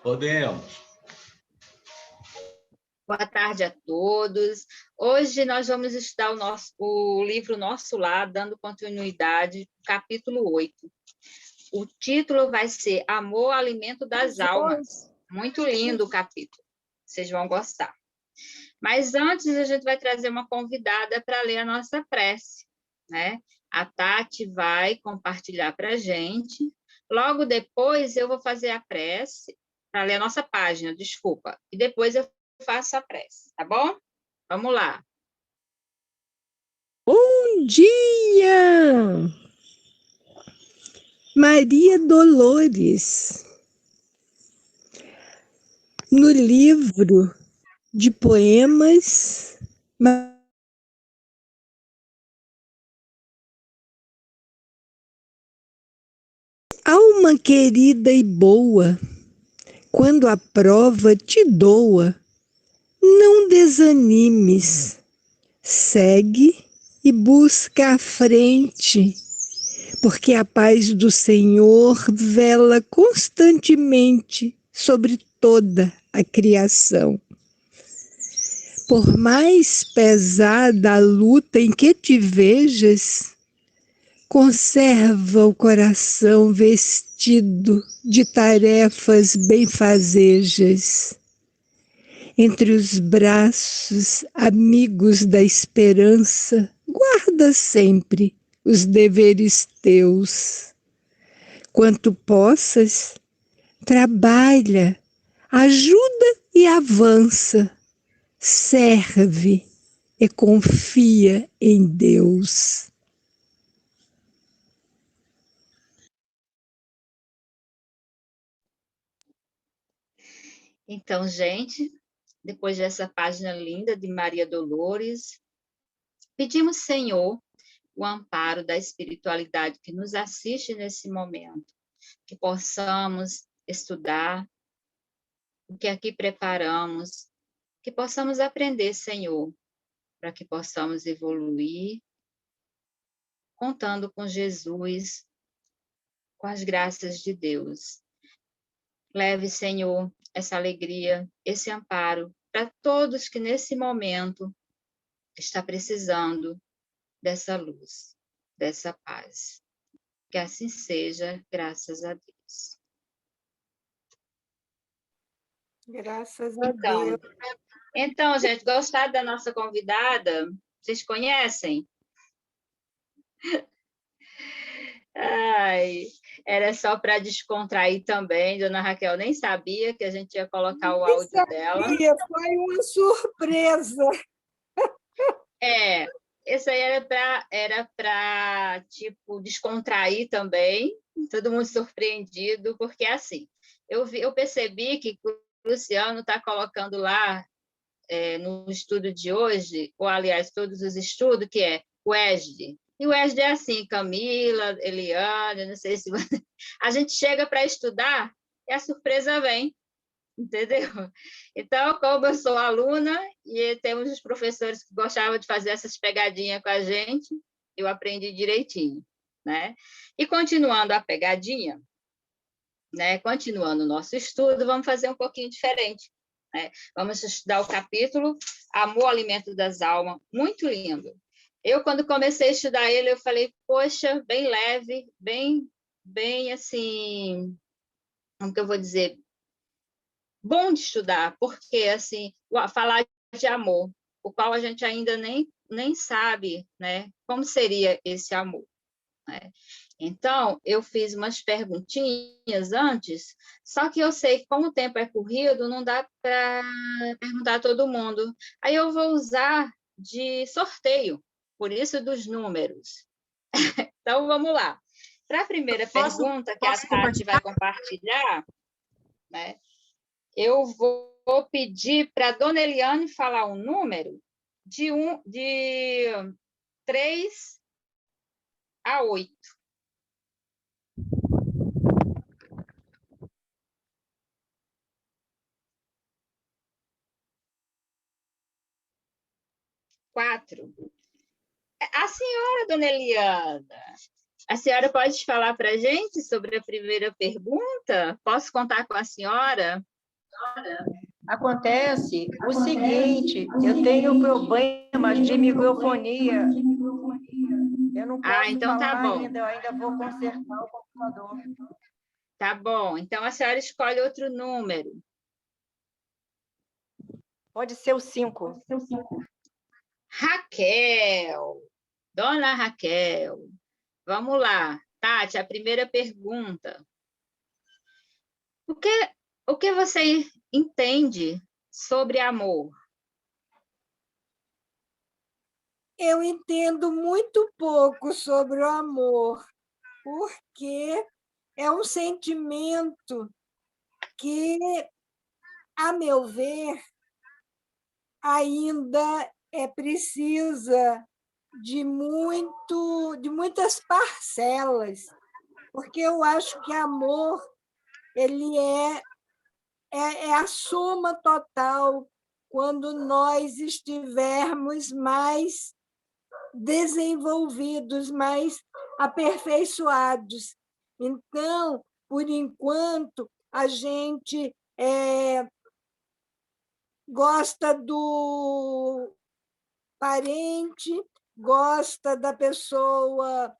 Podemos. Boa tarde a todos. Hoje nós vamos estudar o livro Nosso Lar, dando continuidade, capítulo 8. O título vai ser Amor, Alimento das Almas. Muito lindo o capítulo. Vocês vão gostar. Mas antes, a gente vai trazer uma convidada para ler a nossa prece, né? A Tati vai compartilhar para a gente. Logo depois, eu vou fazer a prece, para ler a nossa página, desculpa. E depois eu faço a prece, tá bom? Vamos lá. Bom dia! Maria Dolores, no livro de poemas Alma querida e boa, quando a prova te doa, não desanimes, segue e busca a frente, porque a paz do Senhor vela constantemente sobre toda a criação. Por mais pesada a luta em que te vejas, conserva o coração vestido de tarefas benfazejas. Entre os braços amigos da esperança, guarda sempre os deveres teus. Quanto possas, trabalha, ajuda e avança, serve e confia em Deus. Então, gente, depois dessa página linda de Maria Dolores, pedimos, Senhor, o amparo da espiritualidade que nos assiste nesse momento, que possamos estudar o que aqui preparamos, que possamos aprender, Senhor, para que possamos evoluir, contando com Jesus, com as graças de Deus. Leve, Senhor, essa alegria, esse amparo para todos que nesse momento está precisando dessa luz, dessa paz. Que assim seja, graças a Deus. Graças a Deus. Então, gente, gostaram da nossa convidada? Vocês conhecem? Ai, era só para descontrair também. Dona Raquel nem sabia que a gente ia colocar o áudio dela. Foi uma surpresa. Esse aí era para tipo, descontrair também, todo mundo surpreendido, porque assim, eu percebi que o Luciano está colocando lá no estudo de hoje, ou aliás, todos os estudos, que é o ESD. E o ESD é assim, Camila, Eliane, não sei se você... A gente chega para estudar e a surpresa vem, entendeu? Então, como eu sou aluna e temos os professores que gostavam de fazer essas pegadinhas com a gente, eu aprendi direitinho, né? E continuando a pegadinha, né? Continuando o nosso estudo, vamos fazer um pouquinho diferente, né? Vamos estudar o capítulo Amor, Alimento das Almas, muito lindo. Eu, quando comecei a estudar ele, eu falei, poxa, bem leve, bem assim, como que eu vou dizer? Bom de estudar, porque assim, falar de amor, o qual a gente ainda nem sabe, né, como seria esse amor, né? Então, eu fiz umas perguntinhas antes, só que eu sei que como o tempo é corrido, não dá para perguntar a todo mundo. Aí eu vou usar de sorteio, por isso dos números. Então, vamos lá. Para a primeira pergunta que a Tati vai compartilhar, né? Eu vou pedir para a dona Eliane falar um número de 3 a 8. Quatro. A senhora, dona Eliana, a senhora pode falar para a gente sobre a primeira pergunta? Posso contar com a senhora? Acontece o seguinte, eu tenho problemas de microfonia. Eu não posso então tá falar bom. ainda, eu ainda vou consertar o computador. Tá bom. Então, a senhora escolhe outro número. Pode ser o 5. Raquel. Dona Raquel. Vamos lá. Tati, a primeira pergunta. O que você entende sobre amor? Eu entendo muito pouco sobre o amor, porque é um sentimento que, a meu ver, ainda precisa de muitas parcelas, porque eu acho que amor ele é a soma total quando nós estivermos mais desenvolvidos, mais aperfeiçoados. Então, por enquanto, a gente gosta do parente, gosta da pessoa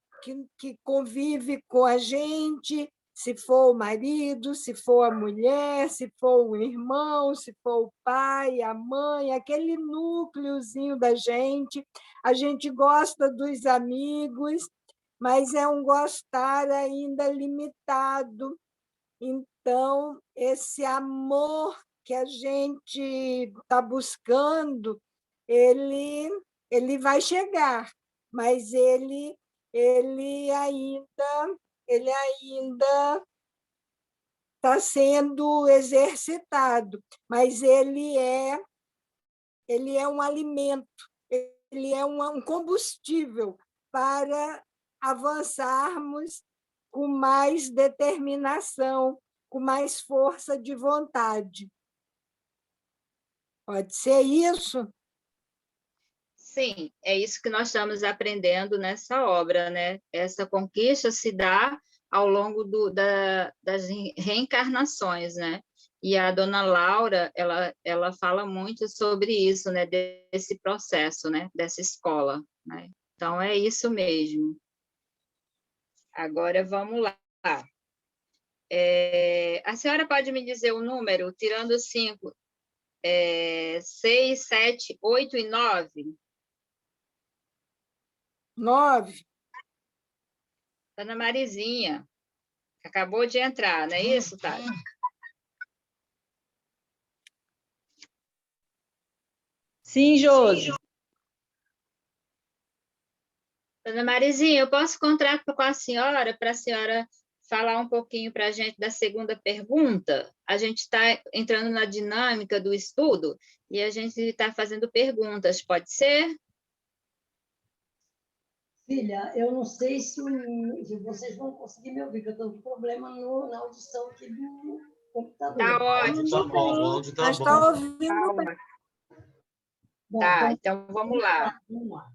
que convive com a gente, se for o marido, se for a mulher, se for o irmão, se for o pai, a mãe, aquele núcleozinho da gente. A gente gosta dos amigos, mas é um gostar ainda limitado. Então, esse amor que a gente está buscando, ele vai chegar, mas ele ainda está sendo exercitado, mas ele é um alimento, ele é um combustível para avançarmos com mais determinação, com mais força de vontade. Pode ser isso? Sim, é isso que nós estamos aprendendo nessa obra, né? Essa conquista se dá ao longo das reencarnações, né? E a dona Laura, ela fala muito sobre isso, né? Desse processo, né? Dessa escola, né? Então, é isso mesmo. Agora, vamos lá. A senhora pode me dizer o número, tirando 5, 6, 7, 8 e 9? 9. Dona Marizinha, acabou de entrar, não é isso, Tati? Sim, Josi. Dona Marizinha, eu posso contar com a senhora para a senhora falar um pouquinho para a gente da segunda pergunta? A gente está entrando na dinâmica do estudo e a gente está fazendo perguntas, pode ser? Filha, eu não sei se vocês vão conseguir me ouvir, porque eu estou com problema na audição aqui do computador. Tá ótimo. Tá bom, o áudio tá Mas bom. está ouvindo bem. Bom, Tá, então vamos lá. Vamos lá.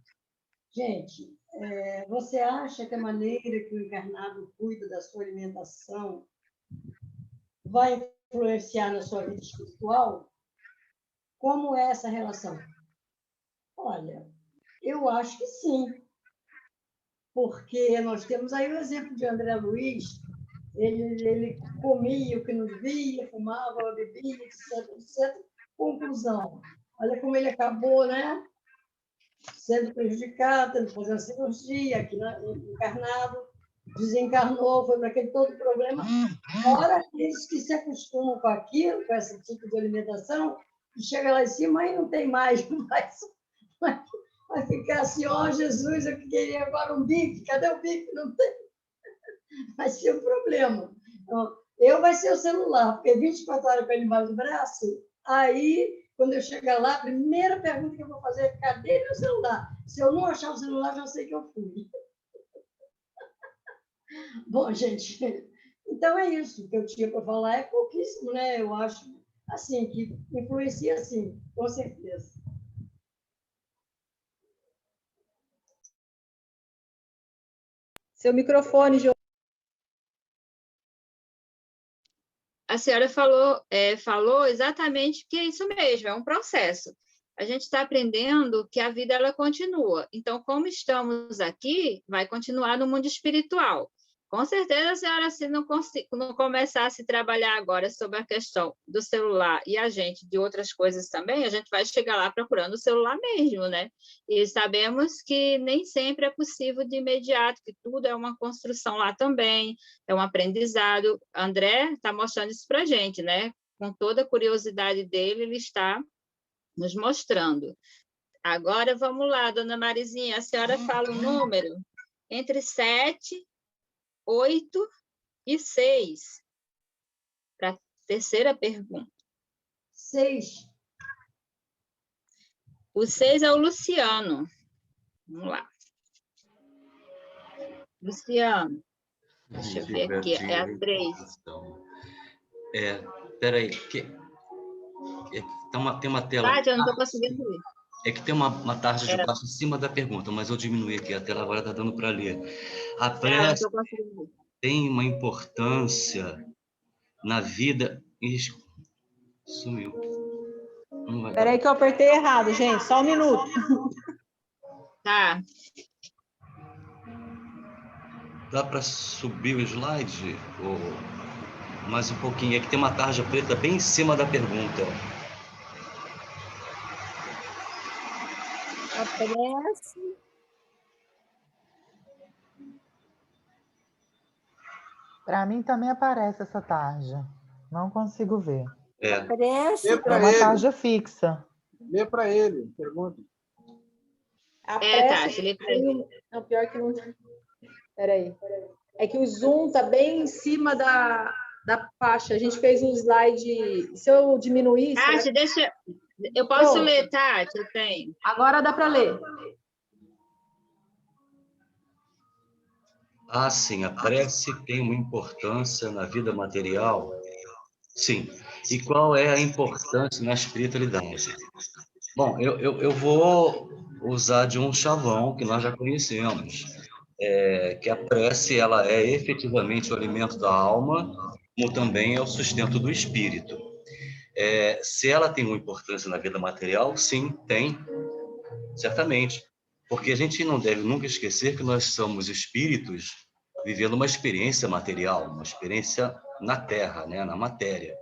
Gente, você acha que a maneira que o encarnado cuida da sua alimentação vai influenciar na sua vida espiritual? Como é essa relação? Olha, eu acho que sim, porque nós temos aí o exemplo de André Luiz, ele comia o que não devia, fumava, bebia, etc, etc. Conclusão, olha como ele acabou, né? Sendo prejudicado, tendo que fazer uma cirurgia aqui encarnado, desencarnou, foi para aquele todo problema. Ora, aqueles que se acostumam com aquilo, com esse tipo de alimentação, e chega lá em cima e não tem mais, vai ficar assim, ó, Jesus, eu queria agora um bife, cadê o bife? Não tem. Vai ser um problema. Então, vai ser o celular, porque 24 horas com ele embaixo do braço, aí, quando eu chegar lá, a primeira pergunta que eu vou fazer é, cadê meu celular? Se eu não achar o celular, já sei que eu fui. Bom, gente, então é isso. O que eu tinha para falar é pouquíssimo, né? Eu acho, assim, que influencia, sim, com certeza. Seu microfone, Josi. a senhora falou exatamente que é isso mesmo, é um processo. A gente está aprendendo que a vida ela continua. Então, como estamos aqui, vai continuar no mundo espiritual. Com certeza, a senhora, se não começasse a trabalhar agora sobre a questão do celular e a gente de outras coisas também, a gente vai chegar lá procurando o celular mesmo, né? E sabemos que nem sempre é possível de imediato, que tudo é uma construção lá também, é um aprendizado. André está mostrando isso para a gente, né? Com toda a curiosidade dele, ele está nos mostrando. Agora, vamos lá, dona Marizinha, a senhora fala o número entre 7, 8 e 6, para a terceira pergunta. 6. O 6 é o Luciano. Vamos lá. Luciano. Deixa eu ver aqui, é a 3. Peraí, tem uma tela... Ah, eu não estou conseguindo ler. É que tem uma tarja de baixo em cima da pergunta, mas eu diminuí aqui, a tela agora está dando para ler. A prece tem uma importância na vida... Ixi, sumiu. Espera aí que eu apertei errado, gente, só um minuto. Tá. Dá para subir o slide? Ou mais um pouquinho? É que tem uma tarja preta bem em cima da pergunta. Aparece. Para mim também aparece essa tarja. Não consigo ver. Aparece. É uma tarja fixa. Lê para ele, pergunta. Tá, lê para ele. Não, pior que não. Peraí. É que o zoom está bem em cima da faixa. A gente fez um slide. Se eu diminuir. Tati, deixa. Eu posso ler, Tati? Eu tenho. Agora dá para ler. Ah, sim, a prece tem uma importância na vida material? Sim. E qual é a importância na espiritualidade? Bom, eu vou usar de um chavão que nós já conhecemos, que a prece ela é efetivamente o alimento da alma, como também é o sustento do espírito. Se ela tem uma importância na vida material, sim, tem, certamente. Porque a gente não deve nunca esquecer que nós somos espíritos vivendo uma experiência material, uma experiência na Terra, né, na matéria.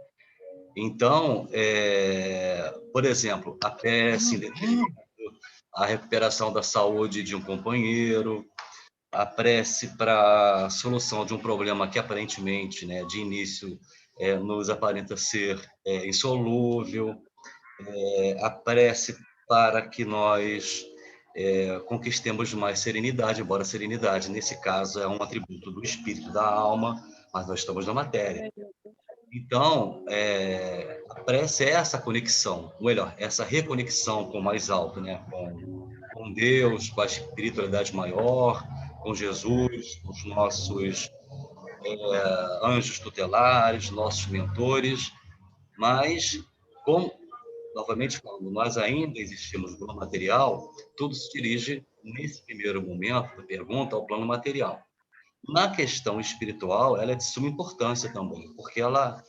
Então, por exemplo, a prece, a recuperação da saúde de um companheiro, a prece para a solução de um problema que aparentemente, né, de início, nos aparenta ser insolúvel, a prece para que nós conquistemos mais serenidade, embora a serenidade, nesse caso, é um atributo do espírito, da alma, mas nós estamos na matéria. Então, a prece é essa conexão, ou melhor, essa reconexão com o mais alto, né? Com Deus, com a espiritualidade maior, com Jesus, com os nossos anjos tutelares, nossos mentores, mas, novamente falando, nós ainda existimos no plano material, tudo se dirige, nesse primeiro momento da pergunta, ao plano material. Na questão espiritual, ela é de suma importância também, porque ela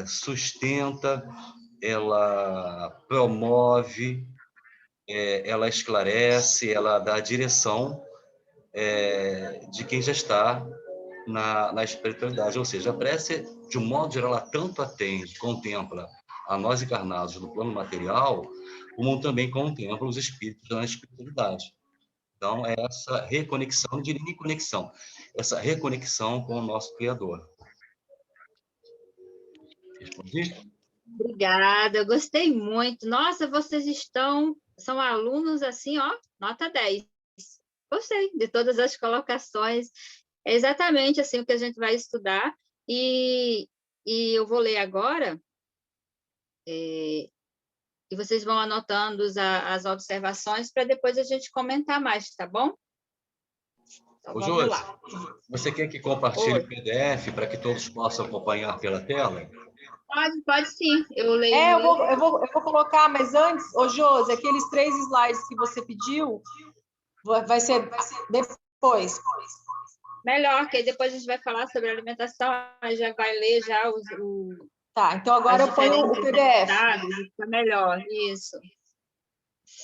sustenta, ela promove, ela esclarece, ela dá a direção de quem já está na espiritualidade. Ou seja, a prece, de um modo geral, ela tanto atende, contempla a nós encarnados no plano material, como também contempla os espíritos na espiritualidade. Então, é essa reconexão, de conexão, essa reconexão com o nosso Criador. Respondi? Obrigada, eu gostei muito. Nossa, vocês são alunos assim, ó, nota 10. Gostei de todas as colocações. É exatamente assim o que a gente vai estudar. E eu vou ler agora, e vocês vão anotando as observações para depois a gente comentar mais, tá bom? Então, vamos lá. Você quer que compartilhe o PDF para que todos possam acompanhar pela tela? Pode sim, eu leio. Eu vou colocar, mas antes, Josi, aqueles 3 slides que você pediu, vai ser depois. Melhor, que aí depois a gente vai falar sobre alimentação, aí já vai ler já Tá, então agora as eu ponho o diferentes PDF. estados, fica melhor, isso.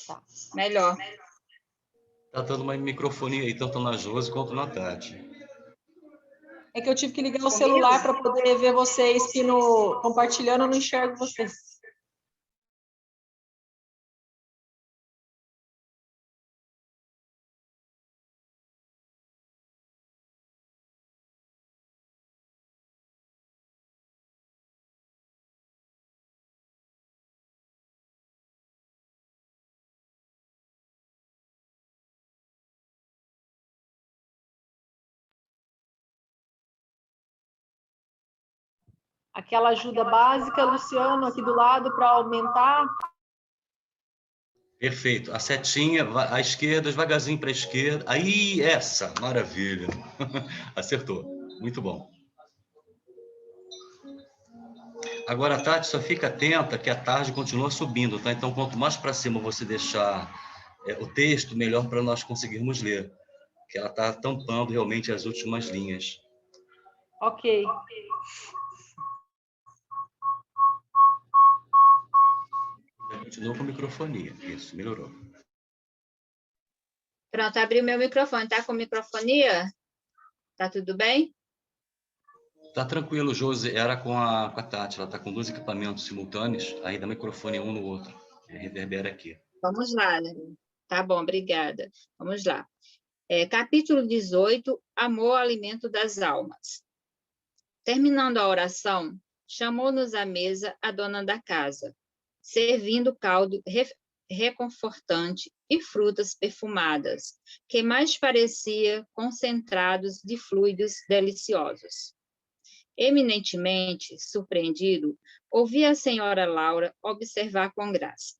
Tá. Melhor. Tá dando uma microfonia aí, tanto na Josi quanto na Tati. É que eu tive que ligar o celular para poder ver vocês, que no compartilhando eu não enxergo vocês. Aquela ajuda básica, Luciano, aqui do lado para aumentar. Perfeito. A setinha, à esquerda, devagarzinho para a esquerda. Aí, essa, maravilha. Acertou. Muito bom. Agora, Tati, só fica atenta que a tarde continua subindo, tá? Então, quanto mais para cima você deixar o texto, melhor para nós conseguirmos ler. Que ela está tampando realmente as últimas linhas. Ok. Continua com microfonia. Isso, melhorou. Pronto, abri o meu microfone. Tá com microfonia? Tá tudo bem? Tá tranquilo, Josi. Era com a Tati. Ela está com 2 equipamentos simultâneos. Aí dá microfone um no outro. Reverbera aqui. Vamos lá, né? Tá bom, obrigada. Vamos lá. Capítulo 18, Amor, alimento das almas. Terminando a oração, chamou-nos à mesa a dona da casa, servindo caldo reconfortante e frutas perfumadas, que mais parecia concentrados de fluidos deliciosos. Eminentemente surpreendido, ouvi a senhora Laura observar com graça.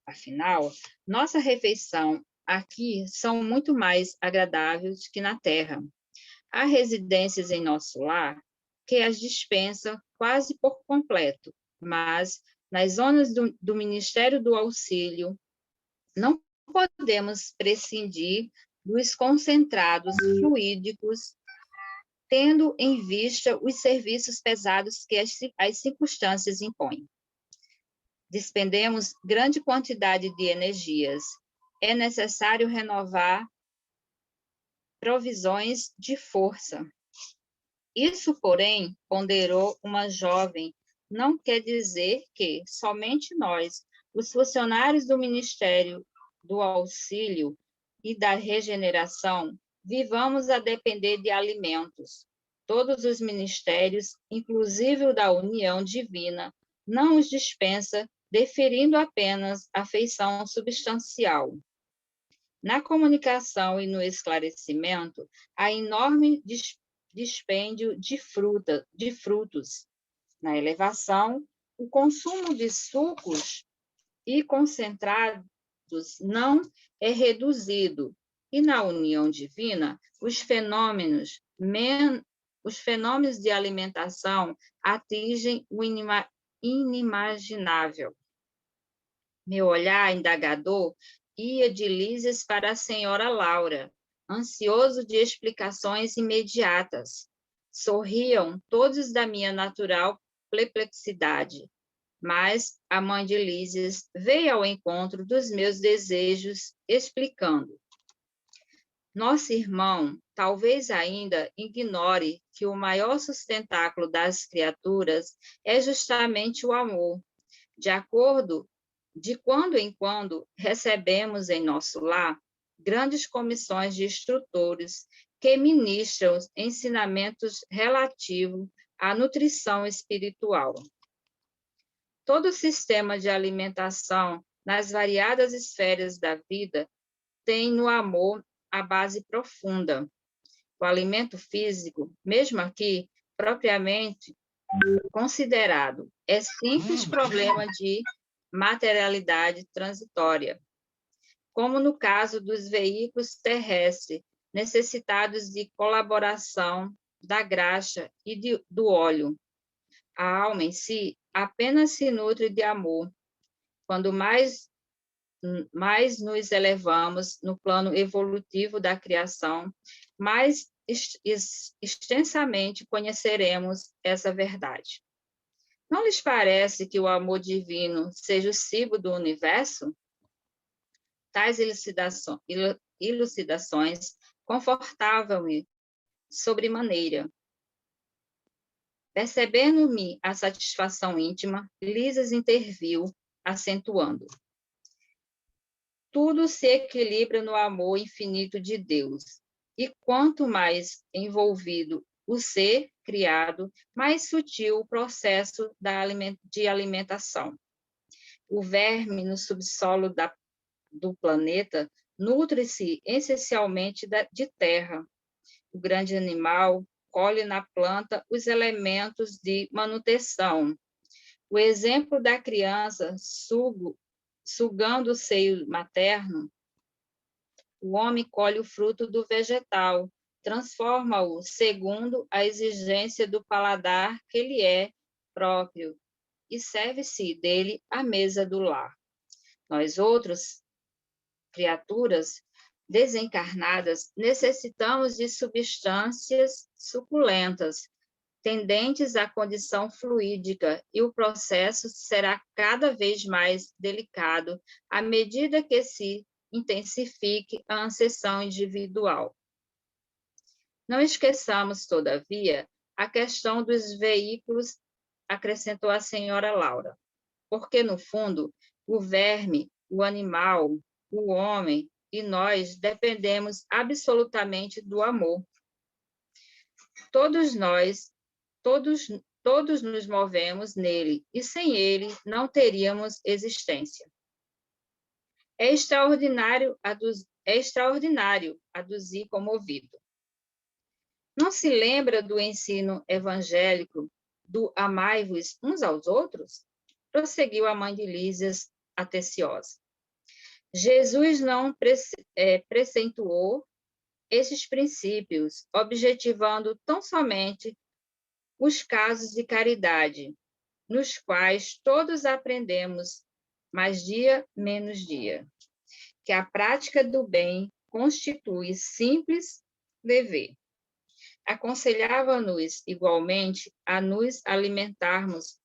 Afinal, nossa refeição aqui são muito mais agradáveis que na terra. Há residências em nosso lar que as dispensam quase por completo, mas nas zonas do Ministério do Auxílio não podemos prescindir dos concentrados fluídicos, tendo em vista os serviços pesados que as circunstâncias impõem. Despendemos grande quantidade de energias. É necessário renovar provisões de força. Isso, porém, ponderou uma jovem, não quer dizer que somente nós, os funcionários do Ministério do Auxílio e da Regeneração, vivamos a depender de alimentos. Todos os ministérios, inclusive o da União Divina, não os dispensa, deferindo apenas a feição substancial. Na comunicação e no esclarecimento, há enorme dispêndio de frutos. Na elevação, o consumo de sucos e concentrados não é reduzido, e na união divina, os fenômenos de alimentação atingem o inimaginável. Meu olhar indagador ia de Lísias para a senhora Laura, ansioso de explicações imediatas. Sorriam todos da minha natural perplexidade, mas a mãe de Lísias veio ao encontro dos meus desejos, explicando. Nosso irmão talvez ainda ignore que o maior sustentáculo das criaturas é justamente o amor. De quando em quando, recebemos em nosso lar grandes comissões de instrutores que ministram ensinamentos relativos à nutrição espiritual. Todo sistema de alimentação, nas variadas esferas da vida, tem no amor a base profunda. O alimento físico, mesmo aqui, propriamente considerado, é simples problema de materialidade transitória, como no caso dos veículos terrestres, necessitados de colaboração da graxa e do óleo. A alma em si apenas se nutre de amor. Quando mais nos elevamos no plano evolutivo da criação, mais extensamente conheceremos essa verdade. Não lhes parece que o amor divino seja o cimo do universo? Tais elucidações confortavam-me sobremaneira. Percebendo-me a satisfação íntima, Lisas interviu, acentuando: tudo se equilibra no amor infinito de Deus, e quanto mais envolvido o ser criado, mais sutil o processo de alimentação. O verme no subsolo do planeta nutre-se essencialmente de terra. O grande animal colhe na planta os elementos de manutenção. O exemplo da criança sugando o seio materno, o homem colhe o fruto do vegetal, transforma-o segundo a exigência do paladar que lhe é próprio e serve-se dele à mesa do lar. Nós outros, criaturas desencarnadas, necessitamos de substâncias suculentas, tendentes à condição fluídica, e o processo será cada vez mais delicado à medida que se intensifique a ascensão individual. Não esqueçamos, todavia, a questão dos veículos, acrescentou a senhora Laura, porque, no fundo, o verme, o animal, o homem e nós dependemos absolutamente do amor. Todos nos movemos nele, e sem ele não teríamos existência. É extraordinário aduzir comovido. Não se lembra do ensino evangélico do amai-vos uns aos outros? Prosseguiu a mãe de Lísias, atenciosa. Jesus não precentuou esses princípios, objetivando tão somente os casos de caridade, nos quais todos aprendemos, mais dia menos dia, que a prática do bem constitui simples dever. Aconselhava-nos, igualmente, a nos alimentarmos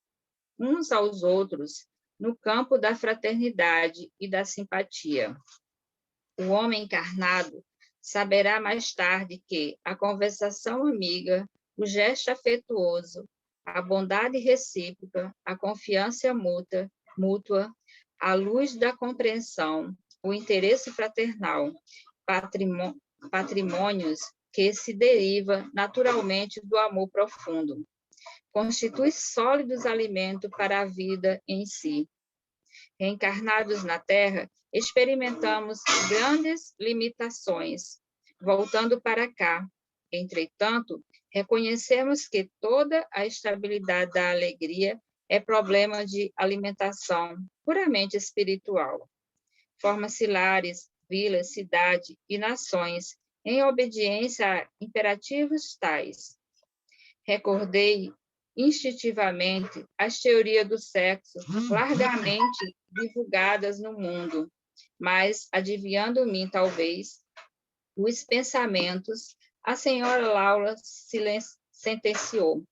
uns aos outros no campo da fraternidade e da simpatia. O homem encarnado saberá mais tarde que a conversação amiga, o gesto afetuoso, a bondade recíproca, a confiança mútua, a luz da compreensão, o interesse fraternal, patrimônios que se deriva naturalmente do amor profundo, constitui sólidos alimentos para a vida em si. Reencarnados na Terra, experimentamos grandes limitações. Voltando para cá, entretanto, reconhecemos que toda a estabilidade da alegria é problema de alimentação puramente espiritual. Forma-se lares, vilas, cidades e nações em obediência a imperativos tais. Recordei instintivamente as teorias do sexo largamente divulgadas no mundo, mas, adivinhando-me, talvez, os pensamentos, a senhora Laura sentenciou.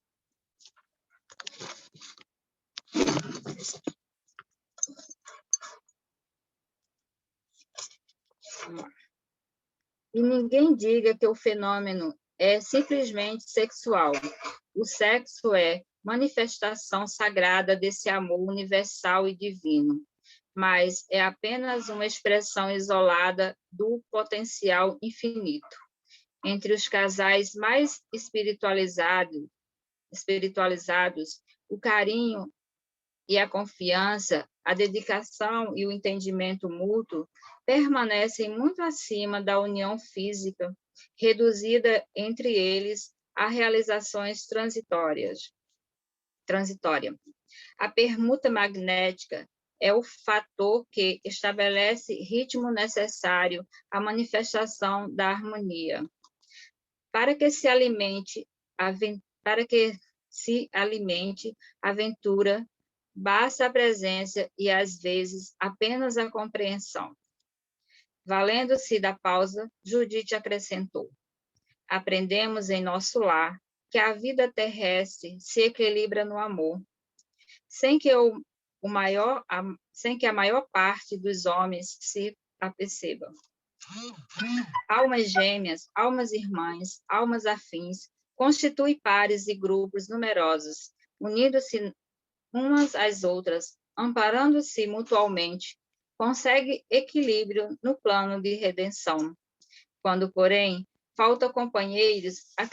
E ninguém diga que o fenômeno é simplesmente sexual. O sexo é manifestação sagrada desse amor universal e divino, mas é apenas uma expressão isolada do potencial infinito. Entre os casais mais espiritualizados, o carinho e a confiança, a dedicação e o entendimento mútuo permanecem muito acima da união física, reduzida entre eles a realizações transitória. A permuta magnética é o fator que estabelece ritmo necessário à manifestação da harmonia. Para que se alimente a aventura, basta a presença e, às vezes, apenas a compreensão. Valendo-se da pausa, Judite acrescentou: Aprendemos em nosso lar que a vida terrestre se equilibra no amor, sem que a maior parte dos homens se aperceba. Almas gêmeas, almas irmãs, almas afins, constituem pares e grupos numerosos, unindo-se umas às outras, amparando-se mutualmente, consegue equilíbrio no plano de redenção. Quando, porém, faltam companheiros, a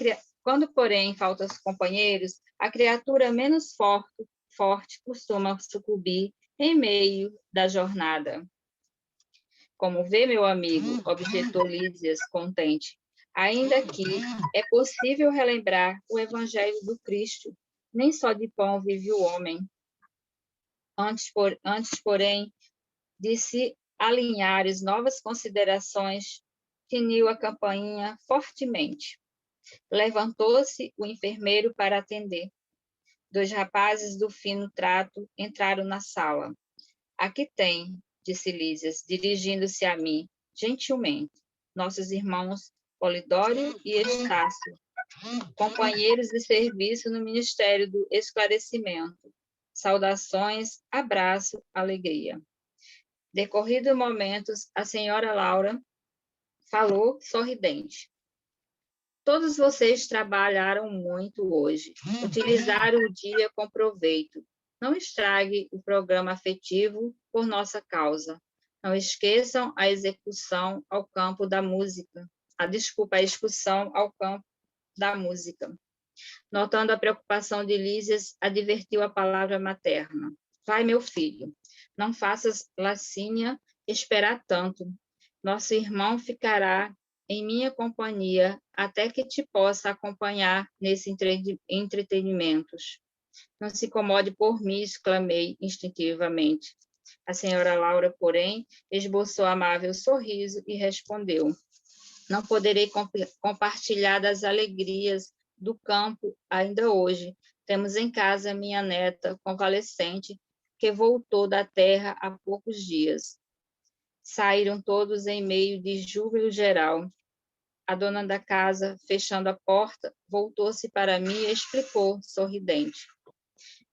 criatura menos forte costuma sucumbir em meio da jornada. Como vê, meu amigo, objetou Lísias, contente, ainda que é possível relembrar o Evangelho do Cristo, nem só de pão vive o homem. Antes, porém, de se alinhares novas considerações, tiniu a campainha fortemente. Levantou-se o enfermeiro para atender. 2 rapazes do fino trato entraram na sala. Aqui tem, disse Lísias, dirigindo-se a mim, gentilmente, nossos irmãos Polidório e Estácio, companheiros de serviço no Ministério do Esclarecimento. Saudações, abraço, alegria. Decorridos momentos, a senhora Laura falou sorridente. Todos vocês trabalharam muito hoje, utilizaram o dia com proveito. Não estrague o programa afetivo por nossa causa. Não esqueçam a execução ao campo da música. A excursão ao campo da música. Notando a preocupação de Lísias, advertiu a palavra materna. Vai, meu filho, não faças Lacínia esperar tanto. Nosso irmão ficará em minha companhia até que te possa acompanhar nesse entretenimentos. Não se incomode por mim, exclamei instintivamente. A senhora Laura, porém, esboçou amável sorriso e respondeu: não poderei compartilhar das alegrias do campo ainda hoje. Temos em casa minha neta convalescente, que voltou da terra há poucos dias. Saíram todos em meio de júbilo geral. A dona da casa, fechando a porta, voltou-se para mim e explicou, sorridente.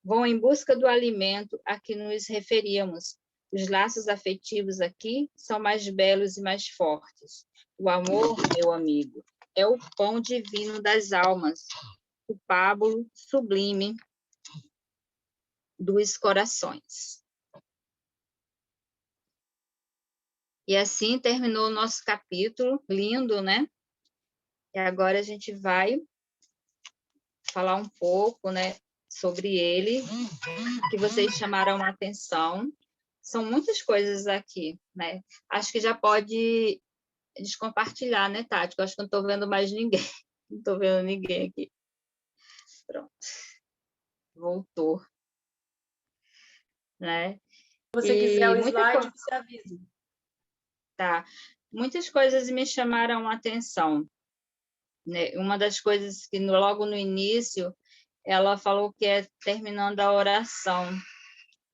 Vão em busca do alimento a que nos referíamos. Os laços afetivos aqui são mais belos e mais fortes. O amor, meu amigo, é o pão divino das almas, o pábulo sublime dos corações. E assim terminou o nosso capítulo, lindo, né? E agora a gente vai falar um pouco, né, sobre ele, que vocês chamaram a atenção. São muitas coisas aqui, né? Acho que já pode descompartilhar, né, Tati? Eu acho que não estou vendo mais ninguém. Não estou vendo ninguém aqui. Pronto. Voltou. Né? Se você quiser o slide, você avisa. Tá. Muitas coisas me chamaram a atenção. Né? Uma das coisas que logo no início ela falou que é terminando a oração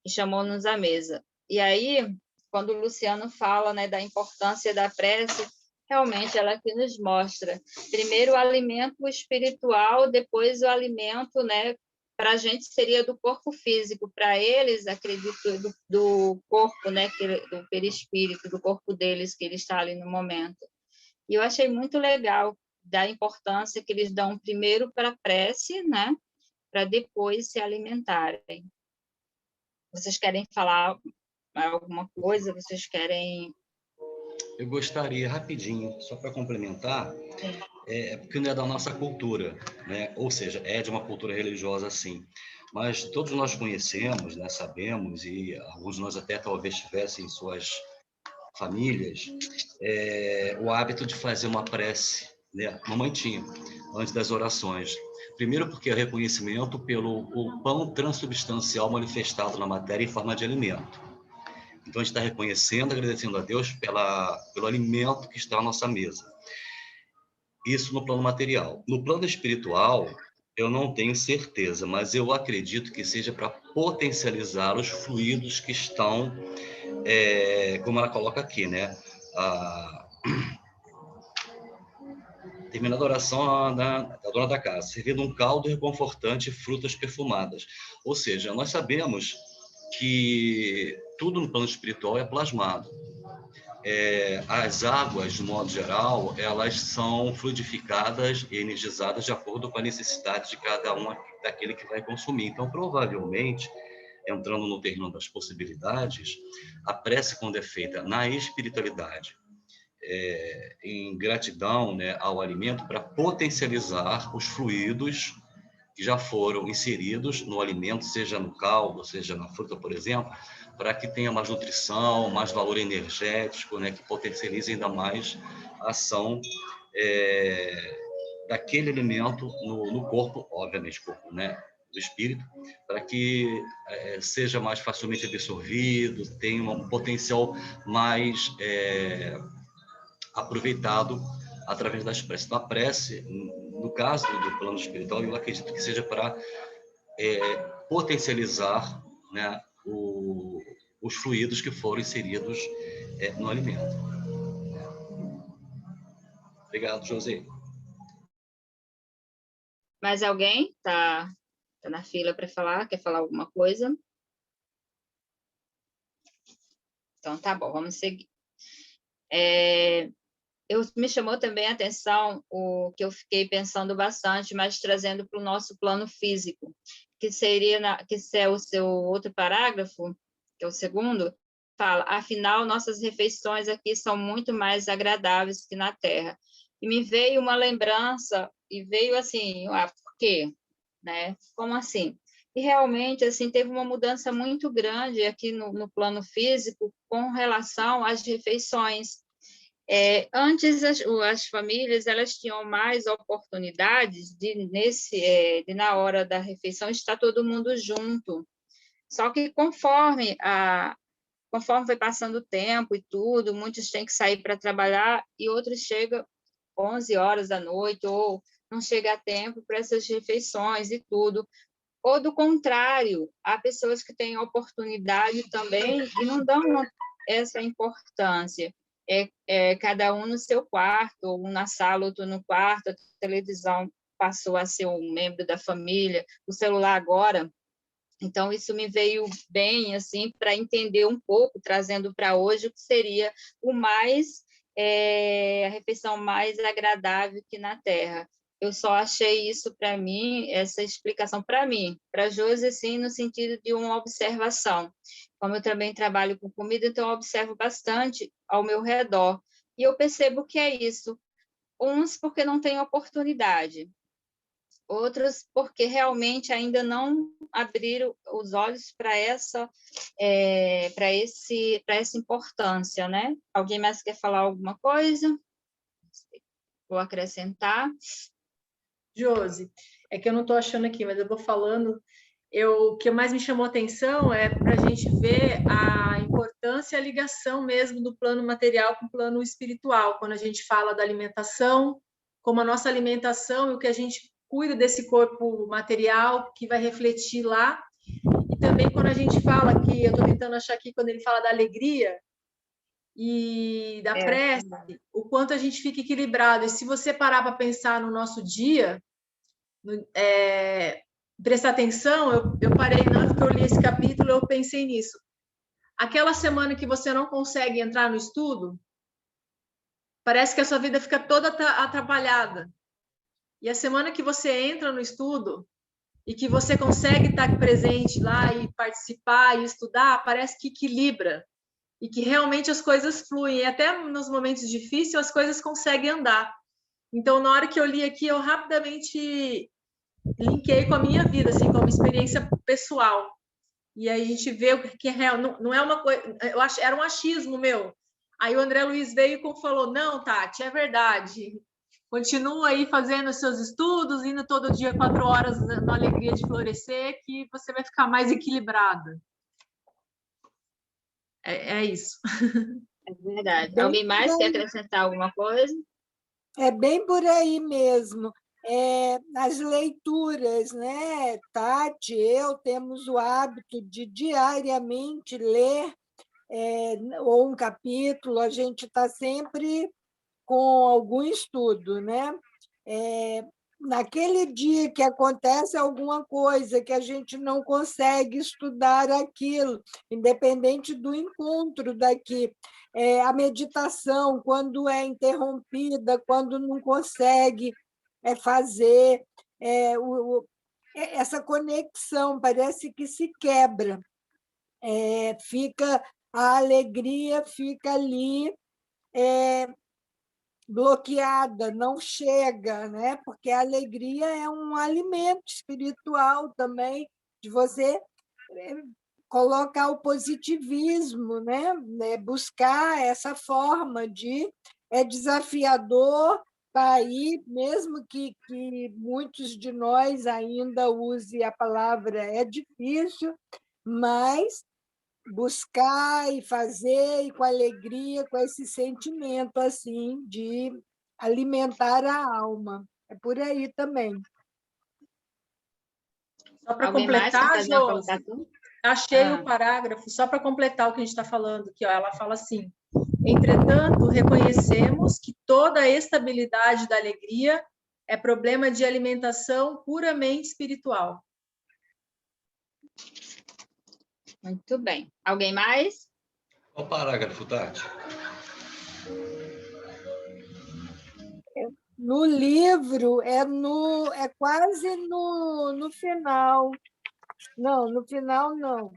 e chamou-nos à mesa. E aí, quando o Luciano fala, né, da importância da prece, realmente ela aqui nos mostra primeiro o alimento espiritual, depois o alimento, né, para a gente seria do corpo físico, para eles, acredito, do corpo, né, do perispírito, do corpo deles, que ele está ali no momento. E eu achei muito legal da importância que eles dão primeiro para a prece, né, para depois se alimentarem. Vocês querem falar alguma coisa? Vocês querem... Eu gostaria, rapidinho, só para complementar, porque não é da nossa cultura, né? Ou seja, é de uma cultura religiosa, sim. Mas todos nós conhecemos, né? Sabemos, e alguns de nós até talvez tivessem em suas famílias, o hábito de fazer uma prece, né? Mamãe tinha, antes das orações. Primeiro porque é reconhecimento pelo pão transubstancial manifestado na matéria em forma de alimento. Então, a gente está reconhecendo, agradecendo a Deus pelo alimento que está à nossa mesa. Isso no plano material. No plano espiritual, eu não tenho certeza, mas eu acredito que seja para potencializar os fluidos que estão, como ela coloca aqui, né? terminando a oração da dona da casa, servindo um caldo reconfortante e frutas perfumadas. Ou seja, nós sabemos que tudo no plano espiritual é plasmado. As águas, de modo geral, elas são fluidificadas e energizadas de acordo com a necessidade de cada um daquele que vai consumir. Então, provavelmente, entrando no terreno das possibilidades, a prece, quando é feita na espiritualidade, em gratidão, né, ao alimento, para potencializar os fluidos que já foram inseridos no alimento, seja no caldo, seja na fruta, por exemplo, para que tenha mais nutrição, mais valor energético, né, que potencialize ainda mais a ação daquele alimento no corpo, obviamente, corpo, né, do espírito, para que seja mais facilmente absorvido, tenha um potencial mais aproveitado através das preces. Então, a prece, no caso do plano espiritual, eu acredito que seja para potencializar, né, os fluidos que foram inseridos no alimento. Obrigado, José. Mais alguém está na fila para falar? Quer falar alguma coisa? Então, tá bom, vamos seguir. Me chamou também a atenção o que eu fiquei pensando bastante, mas trazendo para o nosso plano físico, que é o seu outro parágrafo, que é o segundo, fala: afinal, nossas refeições aqui são muito mais agradáveis que na Terra. E me veio uma lembrança, e veio assim, por quê? Né? Como assim? E realmente, assim, teve uma mudança muito grande aqui no plano físico com relação às refeições. Antes, as famílias elas tinham mais oportunidades de na hora da refeição, estar todo mundo junto. Só que conforme foi passando o tempo e tudo, muitos têm que sair para trabalhar e outros chegam 11 horas da noite, ou não chega a tempo para essas refeições e tudo. Ou, do contrário, há pessoas que têm oportunidade também e não dão essa importância. Cada um no seu quarto, um na sala, outro no quarto, a televisão passou a ser um membro da família, o celular agora. Então, isso me veio bem, assim, para entender um pouco, trazendo para hoje o que seria a refeição mais agradável que na Terra. Eu só achei isso para mim, essa explicação para mim, para Josi, assim, no sentido de uma observação. Como eu também trabalho com comida, então eu observo bastante ao meu redor. E eu percebo que é isso. Uns porque não têm oportunidade, outros porque realmente ainda não abriram os olhos para essa importância, né? Alguém mais quer falar alguma coisa? Vou acrescentar. Josi, é que eu não estou achando aqui, mas eu vou falando. O que mais me chamou a atenção é para a gente ver a importância e a ligação mesmo do plano material com o plano espiritual, quando a gente fala da alimentação, como a nossa alimentação e o que a gente cuida desse corpo material que vai refletir lá. E também quando a gente fala que, eu estou tentando achar aqui, quando ele fala da alegria e da prece, o quanto a gente fica equilibrado. E se você parar para pensar no nosso dia, prestar atenção, eu parei, na hora que eu li esse capítulo, eu pensei nisso. Aquela semana que você não consegue entrar no estudo, parece que a sua vida fica toda atrapalhada. E a semana que você entra no estudo e que você consegue estar presente lá e participar e estudar, parece que equilibra e que realmente as coisas fluem. E até nos momentos difíceis as coisas conseguem andar. Então, na hora que eu li aqui, eu rapidamente linkei com a minha vida, assim, com uma experiência pessoal. E aí a gente vê o que é real. Não é uma coisa... Eu acho, era um achismo meu. Aí o André Luiz veio e falou, não, Tati, é verdade. Continua aí fazendo os seus estudos, indo todo dia 4 horas na alegria de florescer, que você vai ficar mais equilibrada. É isso. É verdade. Alguém mais quer acrescentar alguma coisa? É bem por aí mesmo. As leituras, né? Tati, eu temos o hábito de diariamente ler ou um capítulo, a gente está sempre com algum estudo, né? naquele dia que acontece alguma coisa, que a gente não consegue estudar aquilo, independente do encontro daqui, a meditação, quando é interrompida, quando não consegue fazer, essa conexão parece que se quebra, fica a alegria fica ali bloqueada, não chega, né? Porque a alegria é um alimento espiritual também, de você colocar o positivismo, né? Buscar essa forma de... É desafiador para aí, mesmo que muitos de nós ainda usem a palavra é difícil, mas buscar e fazer e com alegria, com esse sentimento assim de alimentar a alma. É por aí também. Só para Alguém mais quer completar, fazer uma Josi, colocação? achei o parágrafo, só para completar o que a gente está falando, que ó, ela fala assim: entretanto, reconhecemos que toda a estabilidade da alegria é problema de alimentação puramente espiritual. Muito bem. Alguém mais? Qual parágrafo, Tati? No livro, é quase no final. Não, no final não.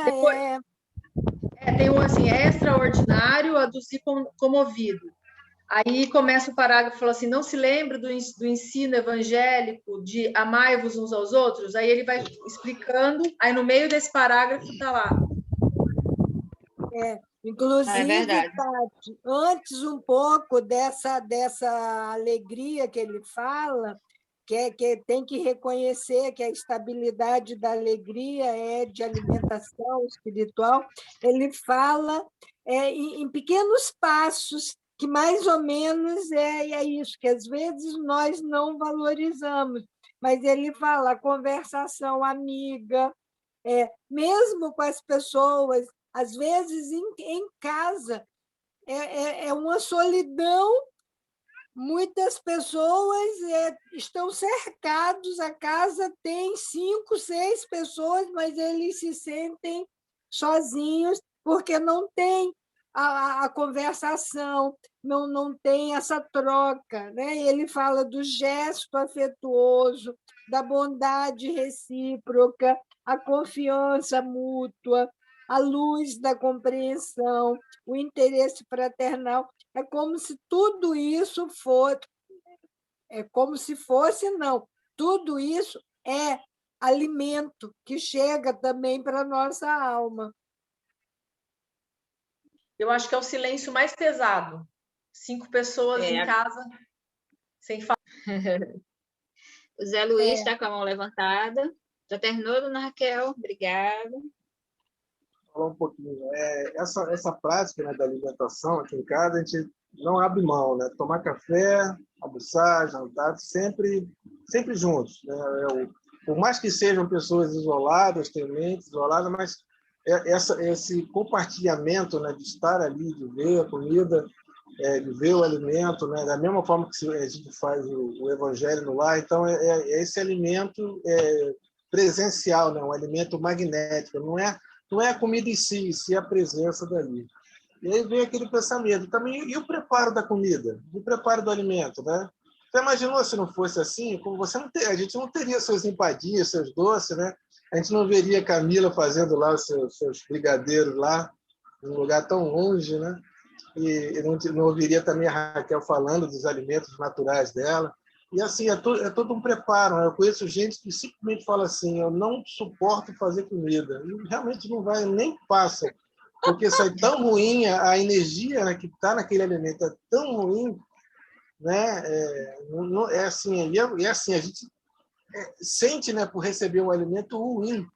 Depois, tem um assim, é extraordinário, aduzir comovido. Aí começa o parágrafo, fala assim: não se lembra do ensino evangélico de amai-vos uns aos outros? Aí ele vai explicando, aí no meio desse parágrafo está lá. Inclusive, verdade. Tati, antes um pouco dessa alegria que ele fala, que tem que reconhecer que a estabilidade da alegria é de alimentação espiritual, ele fala em pequenos passos, que mais ou menos é isso, que às vezes nós não valorizamos, mas ele fala a conversação amiga, mesmo com as pessoas, às vezes em casa, é uma solidão. Muitas pessoas estão cercados, a casa tem 5, 6 pessoas, mas eles se sentem sozinhos porque não tem a conversação, não tem essa troca, né? Ele fala do gesto afetuoso, da bondade recíproca, a confiança mútua, a luz da compreensão, o interesse fraternal. É como se tudo isso fosse... não. Tudo isso é alimento que chega também para a nossa alma. Eu acho que é o silêncio mais pesado. 5 pessoas em casa, sem falar. O Zé Luiz está com a mão levantada. Já terminou, dona Raquel? Obrigada. Falar um pouquinho. Essa prática, né, da alimentação aqui em casa, a gente não abre mão, né? Tomar café, almoçar, jantar, sempre juntos, né? Por mais que sejam pessoas isoladas, têm mentes isoladas, mas esse compartilhamento, né, de estar ali, de ver a comida, de ver o alimento, né, da mesma forma que a gente faz o evangelho no lar, então esse alimento presencial, né, um alimento magnético, não é a comida em si, a presença dali. E aí vem aquele pensamento também, e o preparo da comida, o preparo do alimento, né? Você imaginou se não fosse assim? Como a gente não teria suas empadinhas, seus doces, né? A gente não veria Camila fazendo lá os seus brigadeiros lá, num lugar tão longe, né? E não ouviria também a Raquel falando dos alimentos naturais dela. E assim, é todo um preparo, né? Eu conheço gente que simplesmente fala assim: eu não suporto fazer comida. E realmente não vai, nem passa, porque sai tão ruim, a energia, né, que está naquele alimento é tão ruim, né? É assim, a gente sente, né, por receber um alimento ruim,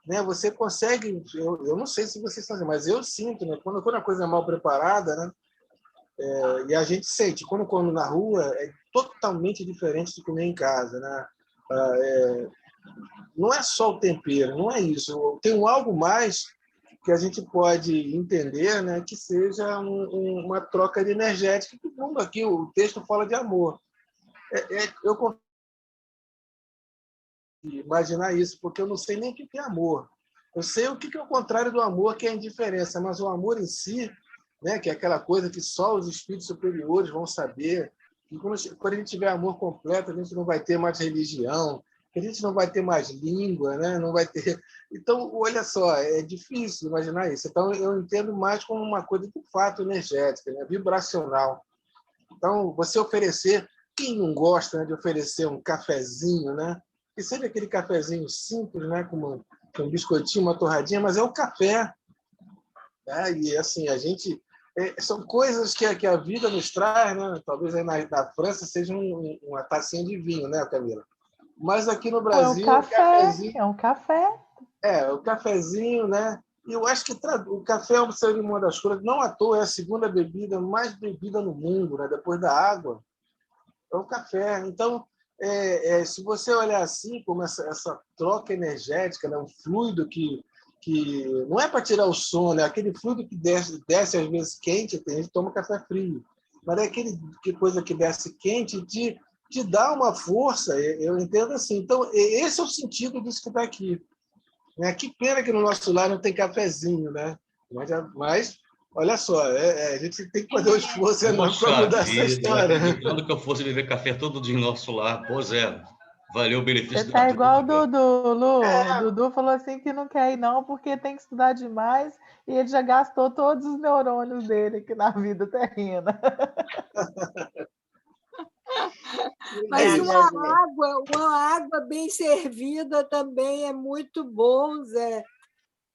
né? Você consegue, eu não sei se vocês fazem, mas eu sinto, né, quando a coisa é mal preparada, né, e a gente sente, quando come na rua, é totalmente diferente de comer em casa, né? Não é só o tempero, não é isso. Tem algo mais que a gente pode entender, né, que seja uma troca de energética, que aqui o texto fala de amor. Eu confio em imaginar isso, porque eu não sei nem o que é amor. Eu sei o que é o contrário do amor, que é a indiferença, mas o amor em si, né, que é aquela coisa que só os espíritos superiores vão saber. E quando a gente tiver amor completo, a gente não vai ter mais religião, a gente não vai ter mais língua, né? Não vai ter. Então, olha só, é difícil imaginar isso. Então, eu entendo mais como uma coisa de fato energética, né? Vibracional. Então, você oferecer, quem não gosta, né, de oferecer um cafezinho, né? Que seja aquele cafezinho simples, né, com um biscoitinho, uma torradinha, mas é o café. Né? E assim, a gente são coisas que a vida nos traz, né? Talvez aí na França seja uma tacinha de vinho, né, Camila? Mas aqui no Brasil, É um café. o cafezinho, né? E eu acho que o café é uma das coisas, não à toa, é a segunda bebida mais bebida no mundo, né? Depois da água, é o café. Então, se você olhar assim, como essa troca energética, né? Um fluido que não é para tirar o sono, né? Aquele fluido que desce às vezes quente, a gente toma café frio, mas é que coisa que desce quente te dá uma força, eu entendo assim. Então, esse é o sentido disso que está aqui. Né? Que pena que no nosso lar não tem cafezinho, né? Mas olha só, a gente tem que fazer um esforço enorme para mudar essa história. Acreditando que eu fosse beber café todo dia em nosso lar, pois valeu o benefício Você da tá vida. igual o Dudu, Lu. O Dudu falou assim que não quer ir não, porque tem que estudar demais e ele já gastou todos os neurônios dele aqui na vida terrena. Mas Obrigada, uma água bem servida também é muito bom, Zé.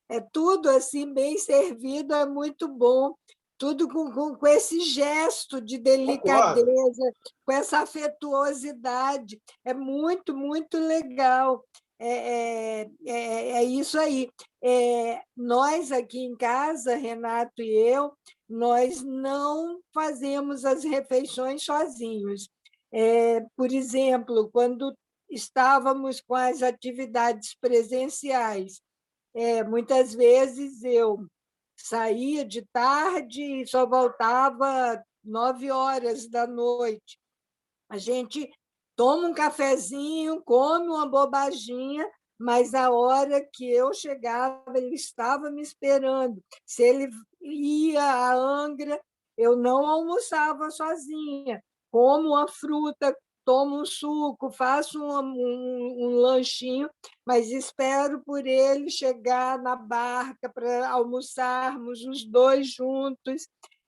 É tudo assim, bem servido é muito bom. Tudo com esse gesto de delicadeza, com essa afetuosidade. É muito, muito legal. É isso aí. Nós aqui em casa, Renato e eu, nós não fazemos as refeições sozinhos. Por exemplo, quando estávamos com as atividades presenciais, muitas vezes eu saía de tarde e só voltava 9 horas da noite. A gente toma um cafezinho, come uma bobaginha, mas a hora que eu chegava, ele estava me esperando. Se ele ia à Angra, eu não almoçava sozinha. Como uma fruta, tomo um suco, faço um lanchinho, mas espero por ele chegar na barca para almoçarmos os dois juntos.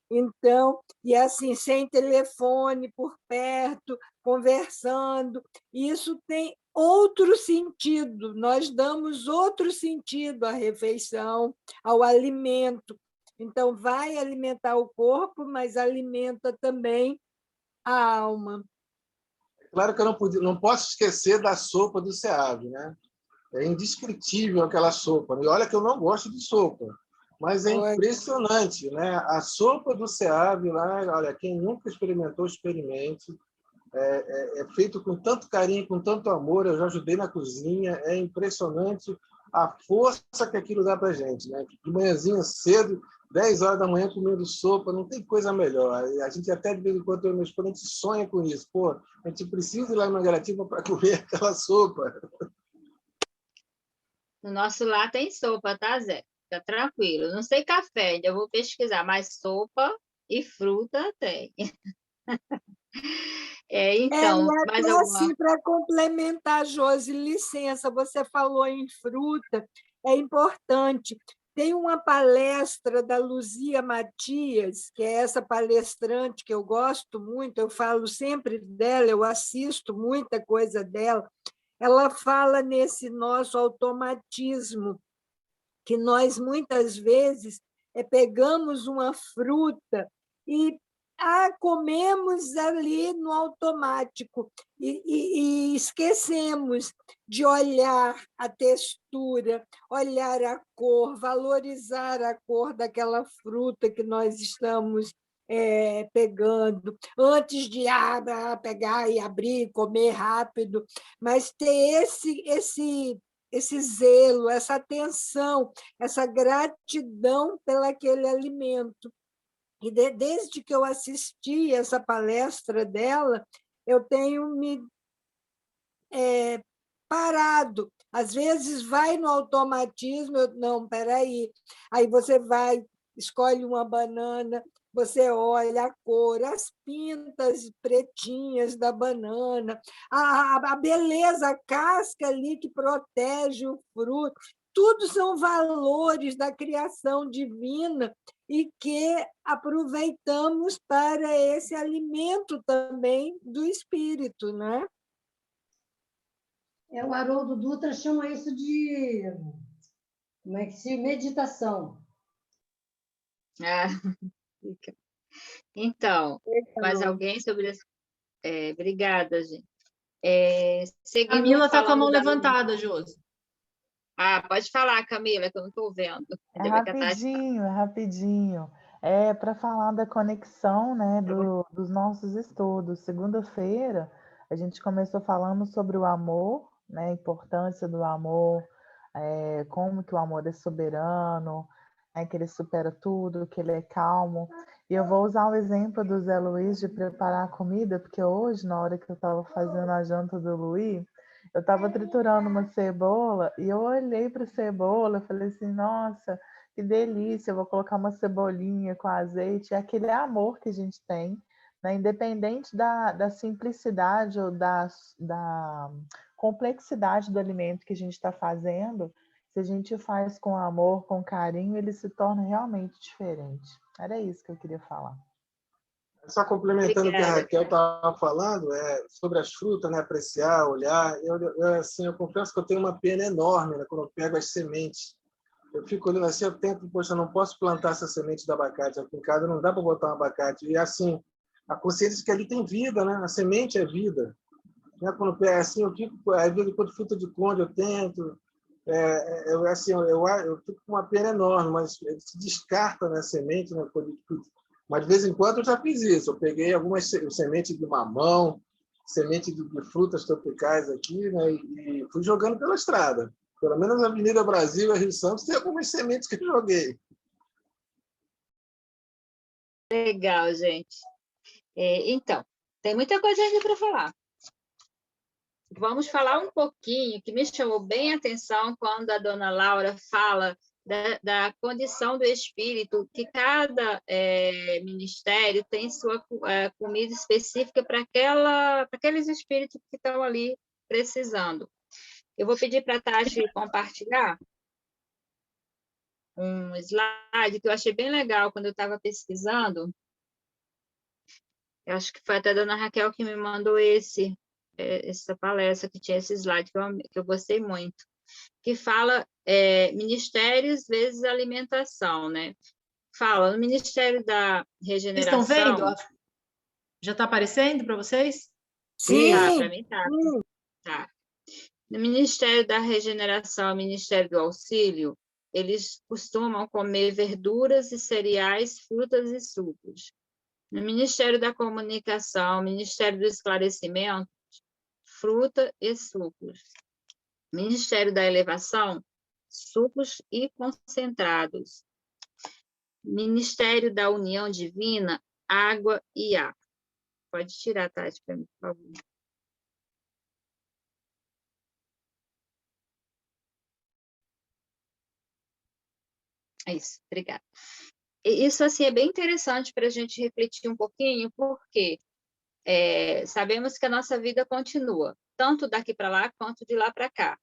Então, e assim, sem telefone por perto, conversando, isso tem outro sentido, nós damos outro sentido à refeição, ao alimento. Então, vai alimentar o corpo, mas alimenta também a alma. Claro que eu não posso esquecer da sopa do SEAB, né? É indescritível aquela sopa. E olha que eu não gosto de sopa, mas é impressionante, né? A sopa do SEAB lá, olha, quem nunca experimentou, experimente. É feito com tanto carinho, com tanto amor. Eu já ajudei na cozinha. É impressionante a força que aquilo dá para a gente, né? De manhãzinha cedo, 10 horas da manhã comendo sopa, não tem coisa melhor. A gente até, de vez em quando, eu e meu esposo, a gente sonha com isso. Pô, a gente precisa ir lá em Mangaratiba para comer aquela sopa. No nosso lar tem sopa, tá, Zé? Fica tranquilo. Não sei café, ainda vou pesquisar, mas sopa e fruta tem. Então, mais alguma? Assim, para complementar, Josi, licença, você falou em fruta, é importante. Tem uma palestra da Luzia Matias, que é essa palestrante que eu gosto muito, eu falo sempre dela, eu assisto muita coisa dela. Ela fala nesse nosso automatismo, que nós muitas vezes pegamos uma fruta e comemos ali no automático e esquecemos de olhar a textura, olhar a cor, valorizar a cor daquela fruta que nós estamos pegando, antes de pegar e abrir, comer rápido, mas ter esse zelo, essa atenção, essa gratidão pelaquele alimento. E desde que eu assisti essa palestra dela, eu tenho me parado. Às vezes vai no automatismo, não, espera aí. Aí você vai, escolhe uma banana, você olha a cor, as pintas pretinhas da banana, a beleza, a casca ali que protege o fruto. Tudo são valores da criação divina e que aproveitamos para esse alimento também do espírito, né? O Haroldo Dutra chama isso de, como é que se meditação. Ah, então, mais alguém sobre isso? Obrigada, gente. Seguindo, Camila está com a mão falando da- levantada, Josi. Pode falar, Camila, que eu não estou vendo. É rapidinho. É para falar da conexão, né, dos nossos estudos. Segunda-feira, a gente começou falando sobre o amor, né, a importância do amor, como que o amor é soberano, né, que ele supera tudo, que ele é calmo. E eu vou usar o exemplo do Zé Luiz de preparar a comida, porque hoje, na hora que eu estava fazendo a janta do Luiz, eu estava triturando uma cebola e eu olhei para a cebola e falei assim, nossa, que delícia, eu vou colocar uma cebolinha com azeite. É aquele amor que a gente tem, né? Independente da simplicidade ou da complexidade do alimento que a gente está fazendo, se a gente faz com amor, com carinho, ele se torna realmente diferente. Era isso que eu queria falar. Só complementando o que a Obrigada. Raquel estava falando, sobre as frutas, né, apreciar, olhar. Eu confesso que eu tenho uma pena enorme, né, quando eu pego as sementes. Eu fico olhando assim, eu tento, poxa, eu não posso plantar essa semente de abacate. Aqui em casa não dá para botar um abacate. E assim, a consciência de que ali tem vida, né? A semente é vida. Né? Quando eu pego assim, eu fico, às vezes, quando fruta de conde, eu tento. Eu fico com uma pena enorme, mas se descarta, né, a semente, né? Mas, de vez em quando, eu já fiz isso. Eu peguei algumas sementes de mamão, semente de frutas tropicais aqui, né? E fui jogando pela estrada. Pelo menos na Avenida Brasil e Rio Santos tem algumas sementes que eu joguei. Legal, gente. Então, tem muita coisa ainda para falar. Vamos falar um pouquinho, que me chamou bem a atenção quando a dona Laura fala da condição do espírito, que cada ministério tem sua comida específica para aqueles espíritos que estão ali precisando. Eu vou pedir para a Tati compartilhar um slide que eu achei bem legal quando eu estava pesquisando. Eu acho que foi até a dona Raquel que me mandou essa palestra, que tinha esse slide que eu gostei muito, que fala ministérios vezes alimentação, né? Fala no Ministério da Regeneração... Vocês estão vendo? Já está aparecendo para vocês? Sim! Para mim tá. No Ministério da Regeneração e Ministério do Auxílio, eles costumam comer verduras e cereais, frutas e sucos. No Ministério da Comunicação, Ministério do Esclarecimento, fruta e sucos. Ministério da Elevação, sucos e concentrados. Ministério da União Divina, água e ar. Pode tirar, Tati, para mim, por favor. É isso, obrigada. Isso assim, é bem interessante para a gente refletir um pouquinho, porque sabemos que a nossa vida continua, tanto daqui para lá, quanto de lá para cá.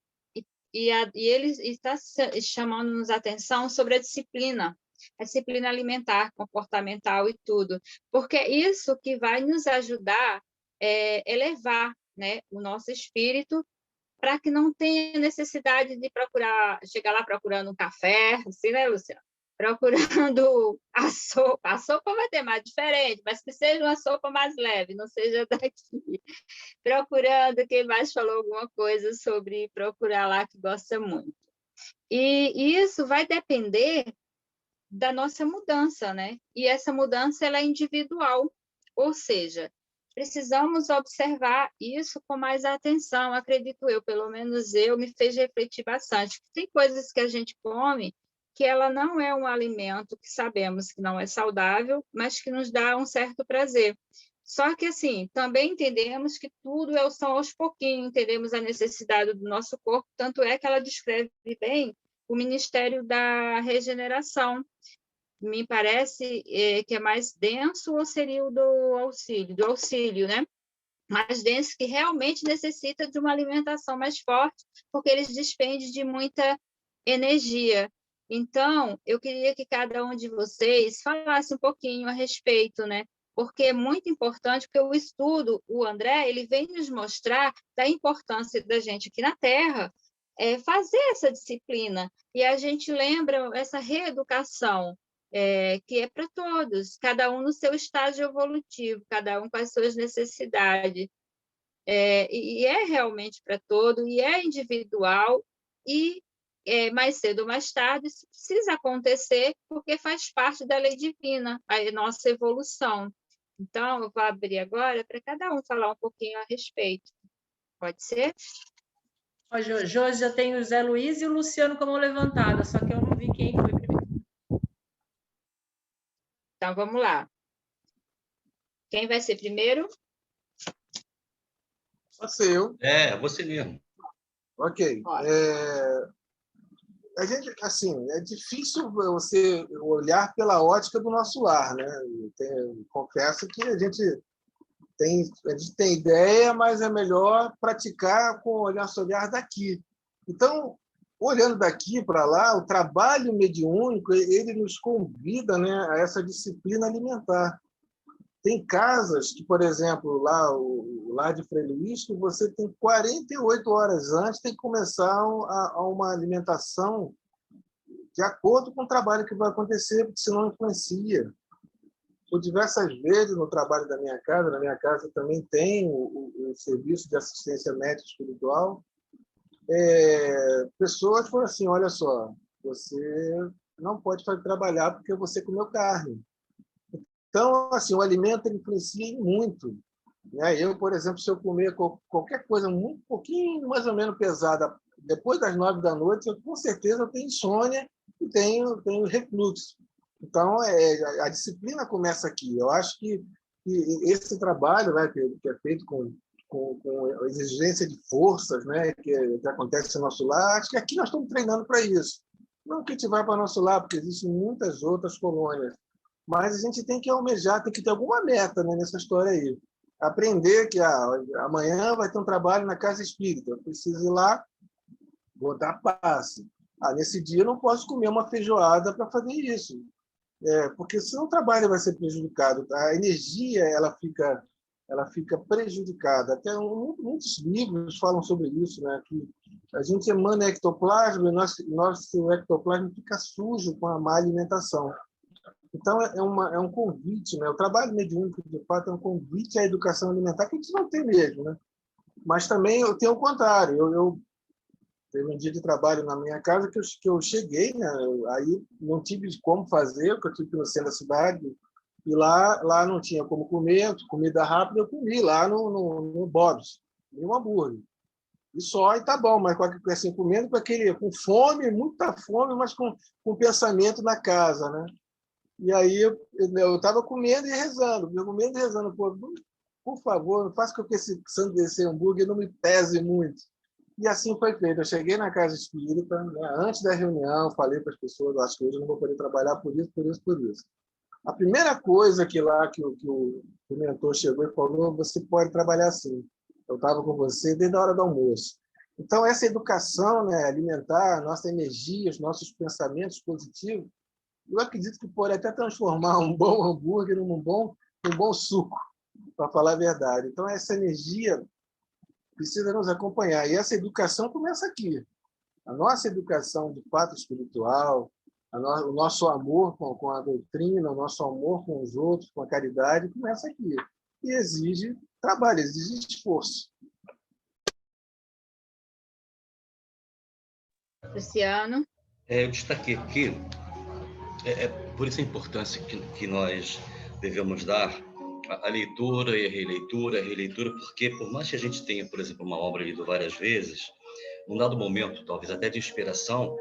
E ele está chamando-nos a atenção sobre a disciplina alimentar, comportamental e tudo, porque é isso que vai nos ajudar a elevar, né, o nosso espírito, para que não tenha necessidade de chegar lá procurando um café, assim, né, Luciana? Procurando a sopa. A sopa vai ter mais diferente, mas que seja uma sopa mais leve, não seja daqui. Procurando, quem mais falou alguma coisa sobre procurar lá que gosta muito. E isso vai depender da nossa mudança, né? E essa mudança ela é individual, ou seja, precisamos observar isso com mais atenção, acredito eu, pelo menos me fez refletir bastante. Tem coisas que a gente come que ela não é um alimento que sabemos que não é saudável, mas que nos dá um certo prazer. Só que, assim, também entendemos que tudo são aos pouquinhos, entendemos a necessidade do nosso corpo, tanto é que ela descreve bem o Ministério da Regeneração. Me parece que é mais denso, ou seria o do auxílio, né? Mais denso, que realmente necessita de uma alimentação mais forte, porque eles despendem de muita energia. Então, eu queria que cada um de vocês falasse um pouquinho a respeito, né? Porque é muito importante, porque o estudo, o André, ele vem nos mostrar da importância da gente aqui na Terra fazer essa disciplina. E a gente lembra essa reeducação, que é para todos, cada um no seu estágio evolutivo, cada um com as suas necessidades. E é realmente para todo, e é individual, e mais cedo ou mais tarde isso precisa acontecer, porque faz parte da lei divina, a nossa evolução. Então, eu vou abrir agora para cada um falar um pouquinho a respeito. Pode ser? Hoje já tenho o Zé Luiz e o Luciano como levantada, só que eu não vi quem foi primeiro. Então, vamos lá. Quem vai ser primeiro? Pode ser eu. Você mesmo. Ok. A gente, assim, é difícil você olhar pela ótica do nosso lar, né? Confesso que a gente tem ideia, mas é melhor praticar com o nosso olhar daqui. Então, olhando daqui para lá, o trabalho mediúnico, ele nos convida, né, a essa disciplina alimentar. Tem casas que, por exemplo, lá o lar de Frei Luís, que você tem 48 horas antes, tem que começar uma alimentação de acordo com o trabalho que vai acontecer, porque senão influencia. Por diversas vezes no trabalho da minha casa, na minha casa também tem o serviço de assistência médica espiritual, pessoas falam assim, olha só, você não pode trabalhar porque você comeu carne. Então, assim, o alimento ele influencia muito. Né? Eu, por exemplo, se eu comer qualquer coisa um pouquinho mais ou menos pesada, depois das 9 da noite, com certeza eu tenho insônia e tenho refluxo. Então, a disciplina começa aqui. Eu acho que esse trabalho, né, que é feito com exigência de forças, né, que acontece no nosso lar, acho que aqui nós estamos treinando para isso. Não que a gente vai para o nosso lar, porque existem muitas outras colônias. Mas a gente tem que almejar, tem que ter alguma meta, né, nessa história aí. Aprender que amanhã vai ter um trabalho na casa espírita, eu preciso ir lá, vou dar passe. Nesse dia eu não posso comer uma feijoada para fazer isso, porque senão o trabalho vai ser prejudicado. A energia ela fica prejudicada. Até muitos livros falam sobre isso, né, que a gente emana ectoplasma e nosso ectoplasma fica sujo com a má alimentação. Então, é um convite, né? O trabalho mediúnico, de fato, é um convite à educação alimentar, que a gente não tem mesmo, né? Mas também eu tenho o contrário. Eu teve um dia de trabalho na minha casa que eu cheguei, né? Aí não tive como fazer, porque eu tive que ir no centro da cidade, e lá não tinha como comer, comida rápida, eu comi lá no Bob's, um hambúrguer. E tá bom, mas assim, comendo com fome, muita fome, mas com pensamento na casa, né? E aí eu estava comendo e rezando, por favor, não faça com que esse hambúrguer não me pese muito. E assim foi feito. Eu cheguei na casa espírita, né, antes da reunião, falei para as pessoas, acho que hoje eu não vou poder trabalhar por isso. A primeira coisa que o mentor chegou e falou, você pode trabalhar assim. Eu estava com você desde a hora do almoço. Então, essa educação, né, alimentar, nossa energia, os nossos pensamentos positivos, eu acredito que pode até transformar um bom hambúrguer num bom suco, para falar a verdade. Então, essa energia precisa nos acompanhar. E essa educação começa aqui. A nossa educação de fato espiritual, o nosso amor com a doutrina, o nosso amor com os outros, com a caridade, começa aqui. E exige trabalho, exige esforço. Luciano? Eu destaquei aqui, por isso a importância que nós devemos dar à leitura e à releitura, porque por mais que a gente tenha, por exemplo, uma obra lida várias vezes, num dado momento, talvez até de inspiração,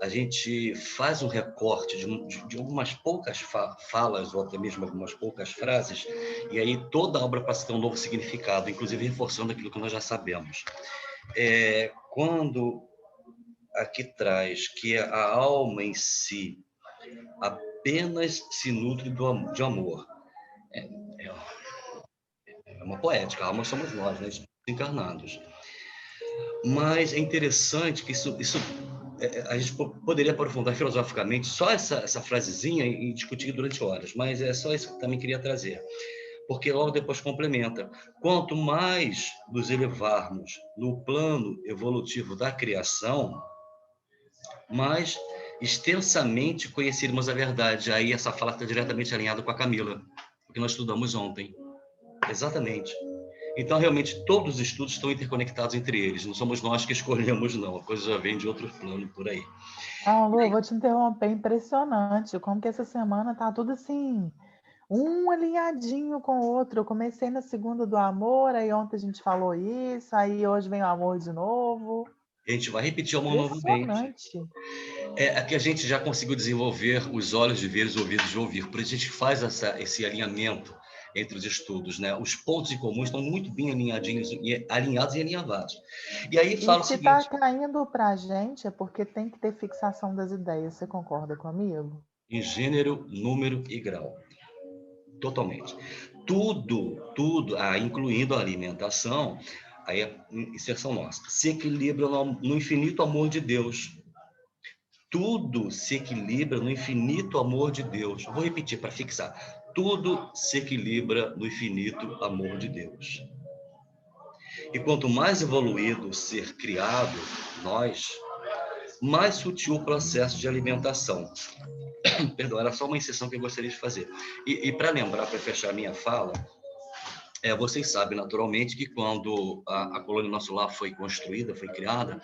a gente faz um recorte de algumas poucas falas, ou até mesmo algumas poucas frases, e aí toda a obra passa a ter um novo significado, inclusive reforçando aquilo que nós já sabemos. Quando aqui traz que a alma em si apenas se nutre de amor, é uma poética, a alma somos nós, né, encarnados. Mas é interessante que isso a gente poderia aprofundar filosoficamente só essa frasezinha e discutir durante horas, mas é só isso que eu também queria trazer. Porque logo depois complementa. Quanto mais nos elevarmos no plano evolutivo da criação, mais extensamente conhecermos a verdade. Aí essa fala está diretamente alinhada com a Camila, o que nós estudamos ontem. Exatamente. Então, realmente, todos os estudos estão interconectados entre eles. Não somos nós que escolhemos, não. A coisa já vem de outro plano por aí. Lu, vou te interromper. Impressionante como que essa semana tá tudo assim, um alinhadinho com o outro. Eu comecei na segunda do amor, aí ontem a gente falou isso, aí hoje vem o amor de novo. A gente vai repetir o amor novamente. É que a gente já conseguiu desenvolver os olhos de ver, os ouvidos de ouvir. Por isso a gente faz esse alinhamento entre os estudos, né? Os pontos em comum estão muito bem alinhados e alinhavados. E aí fala o seguinte... se está caindo para a gente é porque tem que ter fixação das ideias. Você concorda comigo? Em gênero, número e grau. Totalmente. Tudo, incluindo a alimentação, aí é inserção nossa, se equilibra no infinito amor de Deus. Tudo se equilibra no infinito amor de Deus. Vou repetir para fixar. Tudo se equilibra no infinito amor de Deus. E quanto mais evoluído o ser criado, nós, mais sutil o processo de alimentação. Perdão, era só uma inserção que eu gostaria de fazer. E para lembrar, para fechar a minha fala, vocês sabem naturalmente que quando a colônia Nosso Lar foi construída, foi criada,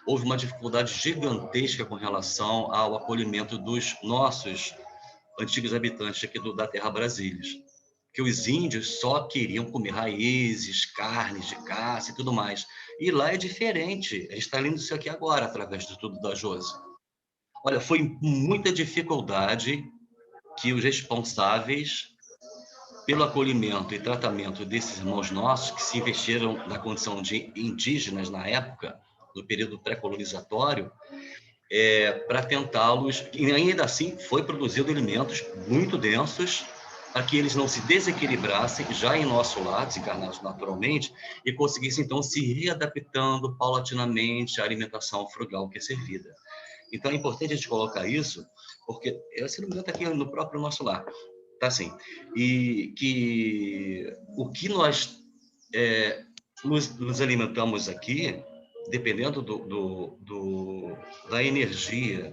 houve uma dificuldade gigantesca com relação ao acolhimento dos nossos antigos habitantes aqui da Terra Brasília, que os índios só queriam comer raízes, carnes de caça e tudo mais. E lá é diferente. A gente está lendo isso aqui agora, através do estudo da Josi. Olha, foi muita dificuldade que os responsáveis pelo acolhimento e tratamento desses irmãos nossos, que se investiram na condição de indígenas na época, no período pré-colonizatório, para tentá-los, e ainda assim foi produzido alimentos muito densos para que eles não se desequilibrassem já em nosso lar, desencarnados naturalmente, e conseguissem então se readaptando paulatinamente à alimentação frugal que é servida. Então é importante a gente colocar isso, porque esse alimento aqui no próprio Nosso Lar, tá assim, e que o que nós nos alimentamos aqui, dependendo da energia,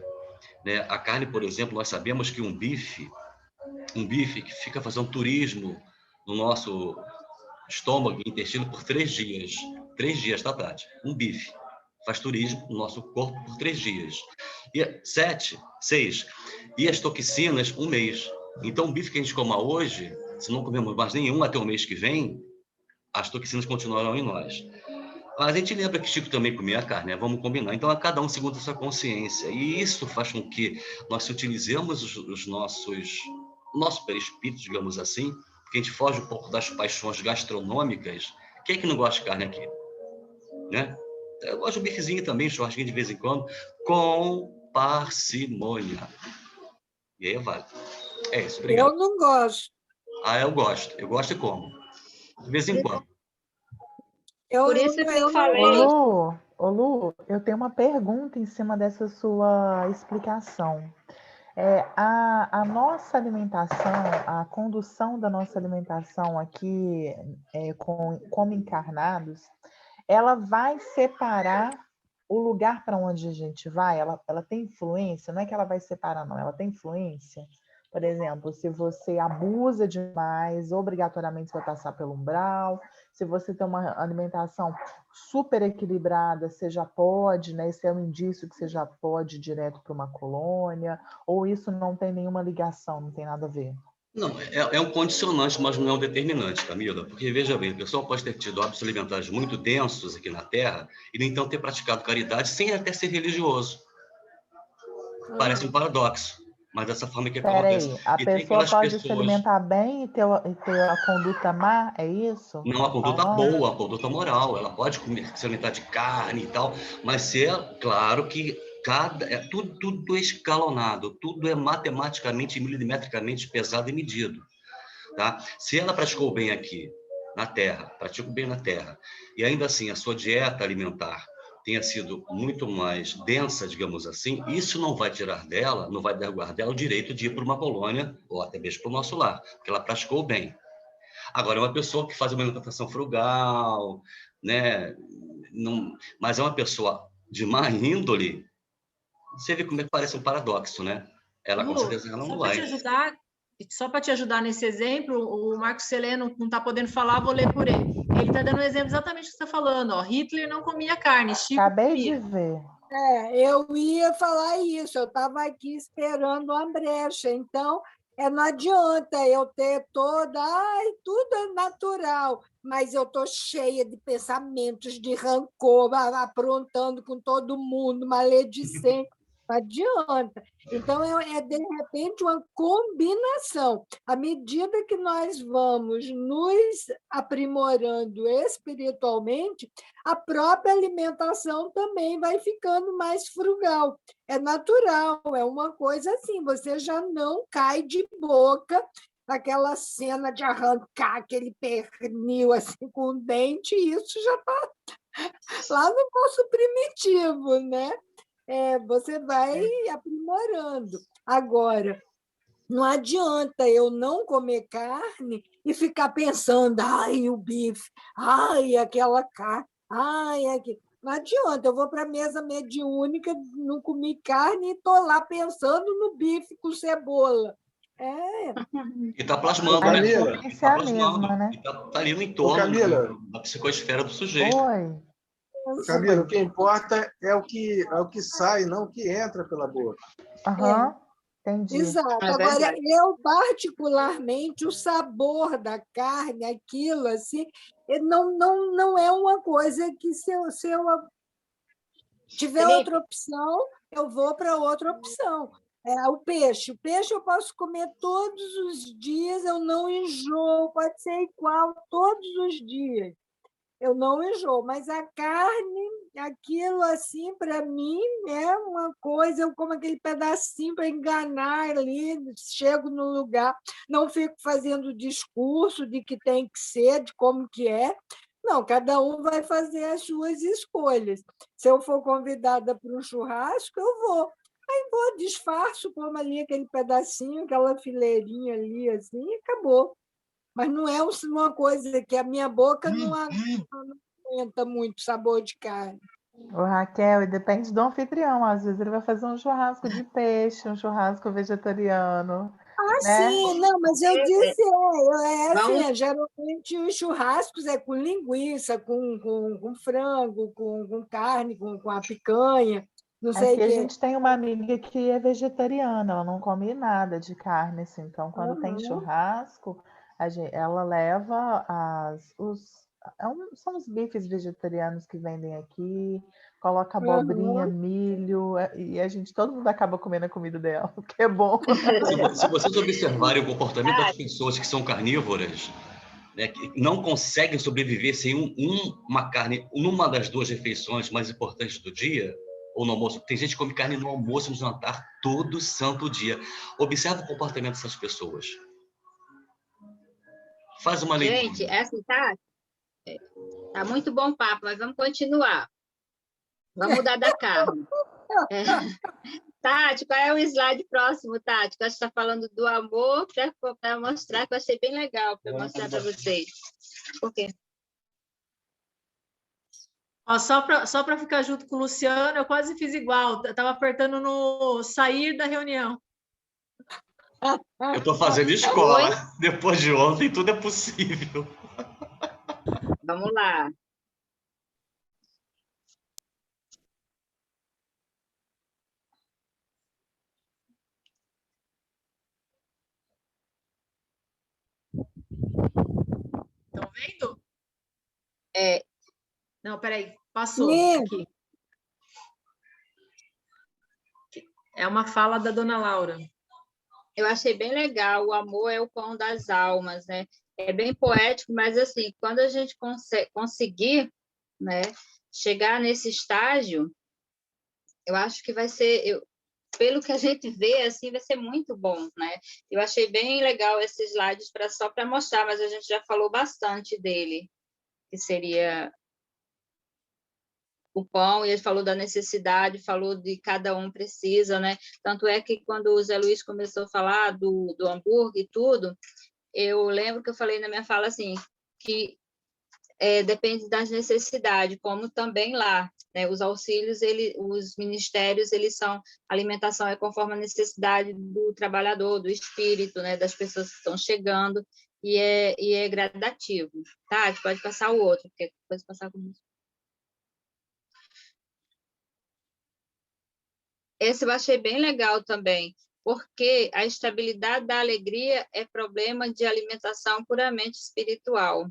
né? A carne, por exemplo, nós sabemos que um bife que fica fazendo turismo no nosso estômago e intestino por 3 dias. 3 dias, tá, Tati? Um bife faz turismo no nosso corpo por 3 dias. E 6. E as toxinas, 1 mês. Então, o bife que a gente coma hoje, se não comermos mais nenhum até o mês que vem, as toxinas continuarão em nós. Mas a gente lembra que Chico também comia carne, né? Vamos combinar. Então, a cada um segundo a sua consciência. E isso faz com que nós utilizemos o nosso perispírito, digamos assim, porque a gente foge um pouco das paixões gastronômicas. Quem é que não gosta de carne aqui? Né? Eu gosto de um bifezinho também, churrasquinho de vez em quando, com parcimônia. E aí vale. É isso, obrigado. Eu não gosto. Eu gosto. Eu gosto e como. De vez em quando. Por isso que eu falei. Lu, eu tenho uma pergunta em cima dessa sua explicação. A nossa alimentação, a condução da nossa alimentação aqui como encarnados, ela vai separar o lugar para onde a gente vai? Ela tem influência? Não é que ela vai separar, não. Ela tem influência? Por exemplo, se você abusa demais, obrigatoriamente você vai passar pelo umbral. Se você tem uma alimentação super equilibrada, você já pode, né? Esse é um indício que você já pode ir direto para uma colônia, ou isso não tem nenhuma ligação, não tem nada a ver? Não, é um condicionante, mas não é um determinante, Camila, porque, veja bem, a pessoa pode ter tido hábitos alimentares muito densos aqui na Terra e, no entanto, ter praticado caridade sem até ser religioso. Parece um paradoxo, mas dessa forma que Espera acontece. aí, a E tem pessoa aquelas pode se pessoas... alimentar bem e ter a conduta má, é isso? Não, a Tá conduta falando? boa, a conduta moral, ela pode comer, se alimentar de carne e tal, mas ser, claro que tudo é escalonado, tudo é matematicamente, milimetricamente pesado e medido. Tá? Se ela praticou bem aqui, na Terra, praticou bem na Terra, e ainda assim a sua dieta alimentar tenha sido muito mais densa, digamos assim, isso não vai tirar dela, não vai derrubar dela o direito de ir para uma colônia, ou até mesmo para o nosso lar, porque ela praticou bem. Agora, é uma pessoa que faz uma alimentação frugal, né? Não, mas é uma pessoa de má índole, você vê como é que parece um paradoxo, né? Ela, com Lu, certeza, ela não só para te vai. ajudar, nesse exemplo, o Marcos Celeno não está podendo falar, vou ler por ele. Ele está dando um exemplo exatamente do que você está falando. Ó. Hitler não comia carne, Chico Acabei comia. de ver. Eu ia falar isso, eu estava aqui esperando a brecha. Então, não adianta eu ter tudo é natural, mas eu estou cheia de pensamentos de rancor, aprontando com todo mundo, maledicente. Não adianta. Então, de repente, uma combinação. À medida que nós vamos nos aprimorando espiritualmente, a própria alimentação também vai ficando mais frugal. É natural, é uma coisa assim, você já não cai de boca naquela cena de arrancar aquele pernil assim com o dente, isso já está lá no nosso primitivo, né? Você vai aprimorando. Agora, não adianta eu não comer carne e ficar pensando, ai, o bife, ai, aquela carne, ai, aquilo. Não adianta, eu vou para a mesa mediúnica, não comi carne e estou lá pensando no bife com cebola. E está Ô, plasmando, A né? Camila, essência é Está a mesma, plasmando. E né? está ali no ô, entorno Camila, da psicosfera do sujeito. Oi. Camila, o que importa é o que sai, não o que entra pela boca. Aham, entendi. Exato. É Agora, verdade. eu, particularmente, o sabor da carne, aquilo assim, não é uma coisa que, se eu tiver outra Felipe, opção, eu vou para outra opção. O peixe. O peixe eu posso comer todos os dias, eu não enjoo, pode ser igual todos os dias. Eu não enjoo, mas a carne, aquilo assim, para mim, é uma coisa, eu como aquele pedacinho para enganar ali, chego no lugar, não fico fazendo discurso de que tem que ser, de como que é. Não, cada um vai fazer as suas escolhas. Se eu for convidada para um churrasco, eu vou. Aí vou, disfarço, como ali aquele pedacinho, aquela fileirinha ali, assim, e acabou. Mas não é uma coisa que a minha boca não aguenta muito sabor de carne. O Raquel, e depende do anfitrião. Às vezes ele vai fazer um churrasco de peixe, um churrasco vegetariano, né? Sim, não, mas eu é, disse, vamos, assim, geralmente os churrascos é com linguiça, com frango, com carne, com a picanha, não sei Aqui o a quê. gente tem uma amiga que é vegetariana, ela não come nada de carne, assim. Então, quando tem Uhum, churrasco, ela leva são os bifes vegetarianos que vendem aqui, coloca abobrinha, uhum. milho, e todo mundo acaba comendo a comida dela, porque é bom. Se vocês observarem o comportamento das ah, pessoas que são carnívoras, né, que não conseguem sobreviver sem uma carne numa das duas refeições mais importantes do dia, ou no almoço. Tem gente que come carne no almoço e no jantar todo santo dia. Observa o comportamento dessas pessoas. Faz uma gente, leitura. assim, tá muito bom o papo, mas vamos continuar. Vamos mudar da carne. É. Tati, qual é o slide próximo, Tati? Que a gente está falando do amor, para mostrar, que eu achei bem legal, para mostrar para vocês. Por quê? Ó, só para ficar junto com o Luciano, eu quase fiz igual. Eu estava apertando no sair da reunião. Eu estou fazendo Oi? escola. Depois de ontem, tudo é possível. Vamos lá. vendo? É, Não, peraí, passou Sim. aqui. É uma fala da dona Laura. eu achei bem legal, o amor é o pão das almas, né? É bem poético, mas assim, quando a gente conseguir, né, chegar nesse estágio, eu acho que vai ser, pelo que a gente vê, assim, vai ser muito bom, né? Eu achei bem legal esses slides só para mostrar, mas a gente já falou bastante dele, que seria o pão, e ele falou da necessidade, falou de cada um precisa, né? Tanto é que quando o Zé Luiz começou a falar do hambúrguer e tudo, eu lembro que eu falei na minha fala assim, que depende das necessidades, como também lá, né? Os auxílios, os ministérios, eles são, alimentação é conforme a necessidade do trabalhador, do espírito, né? Das pessoas que estão chegando, e é gradativo. Tá? Pode passar o outro, porque pode passar com isso. Esse eu achei bem legal também, porque a estabilidade da alegria é problema de alimentação puramente espiritual.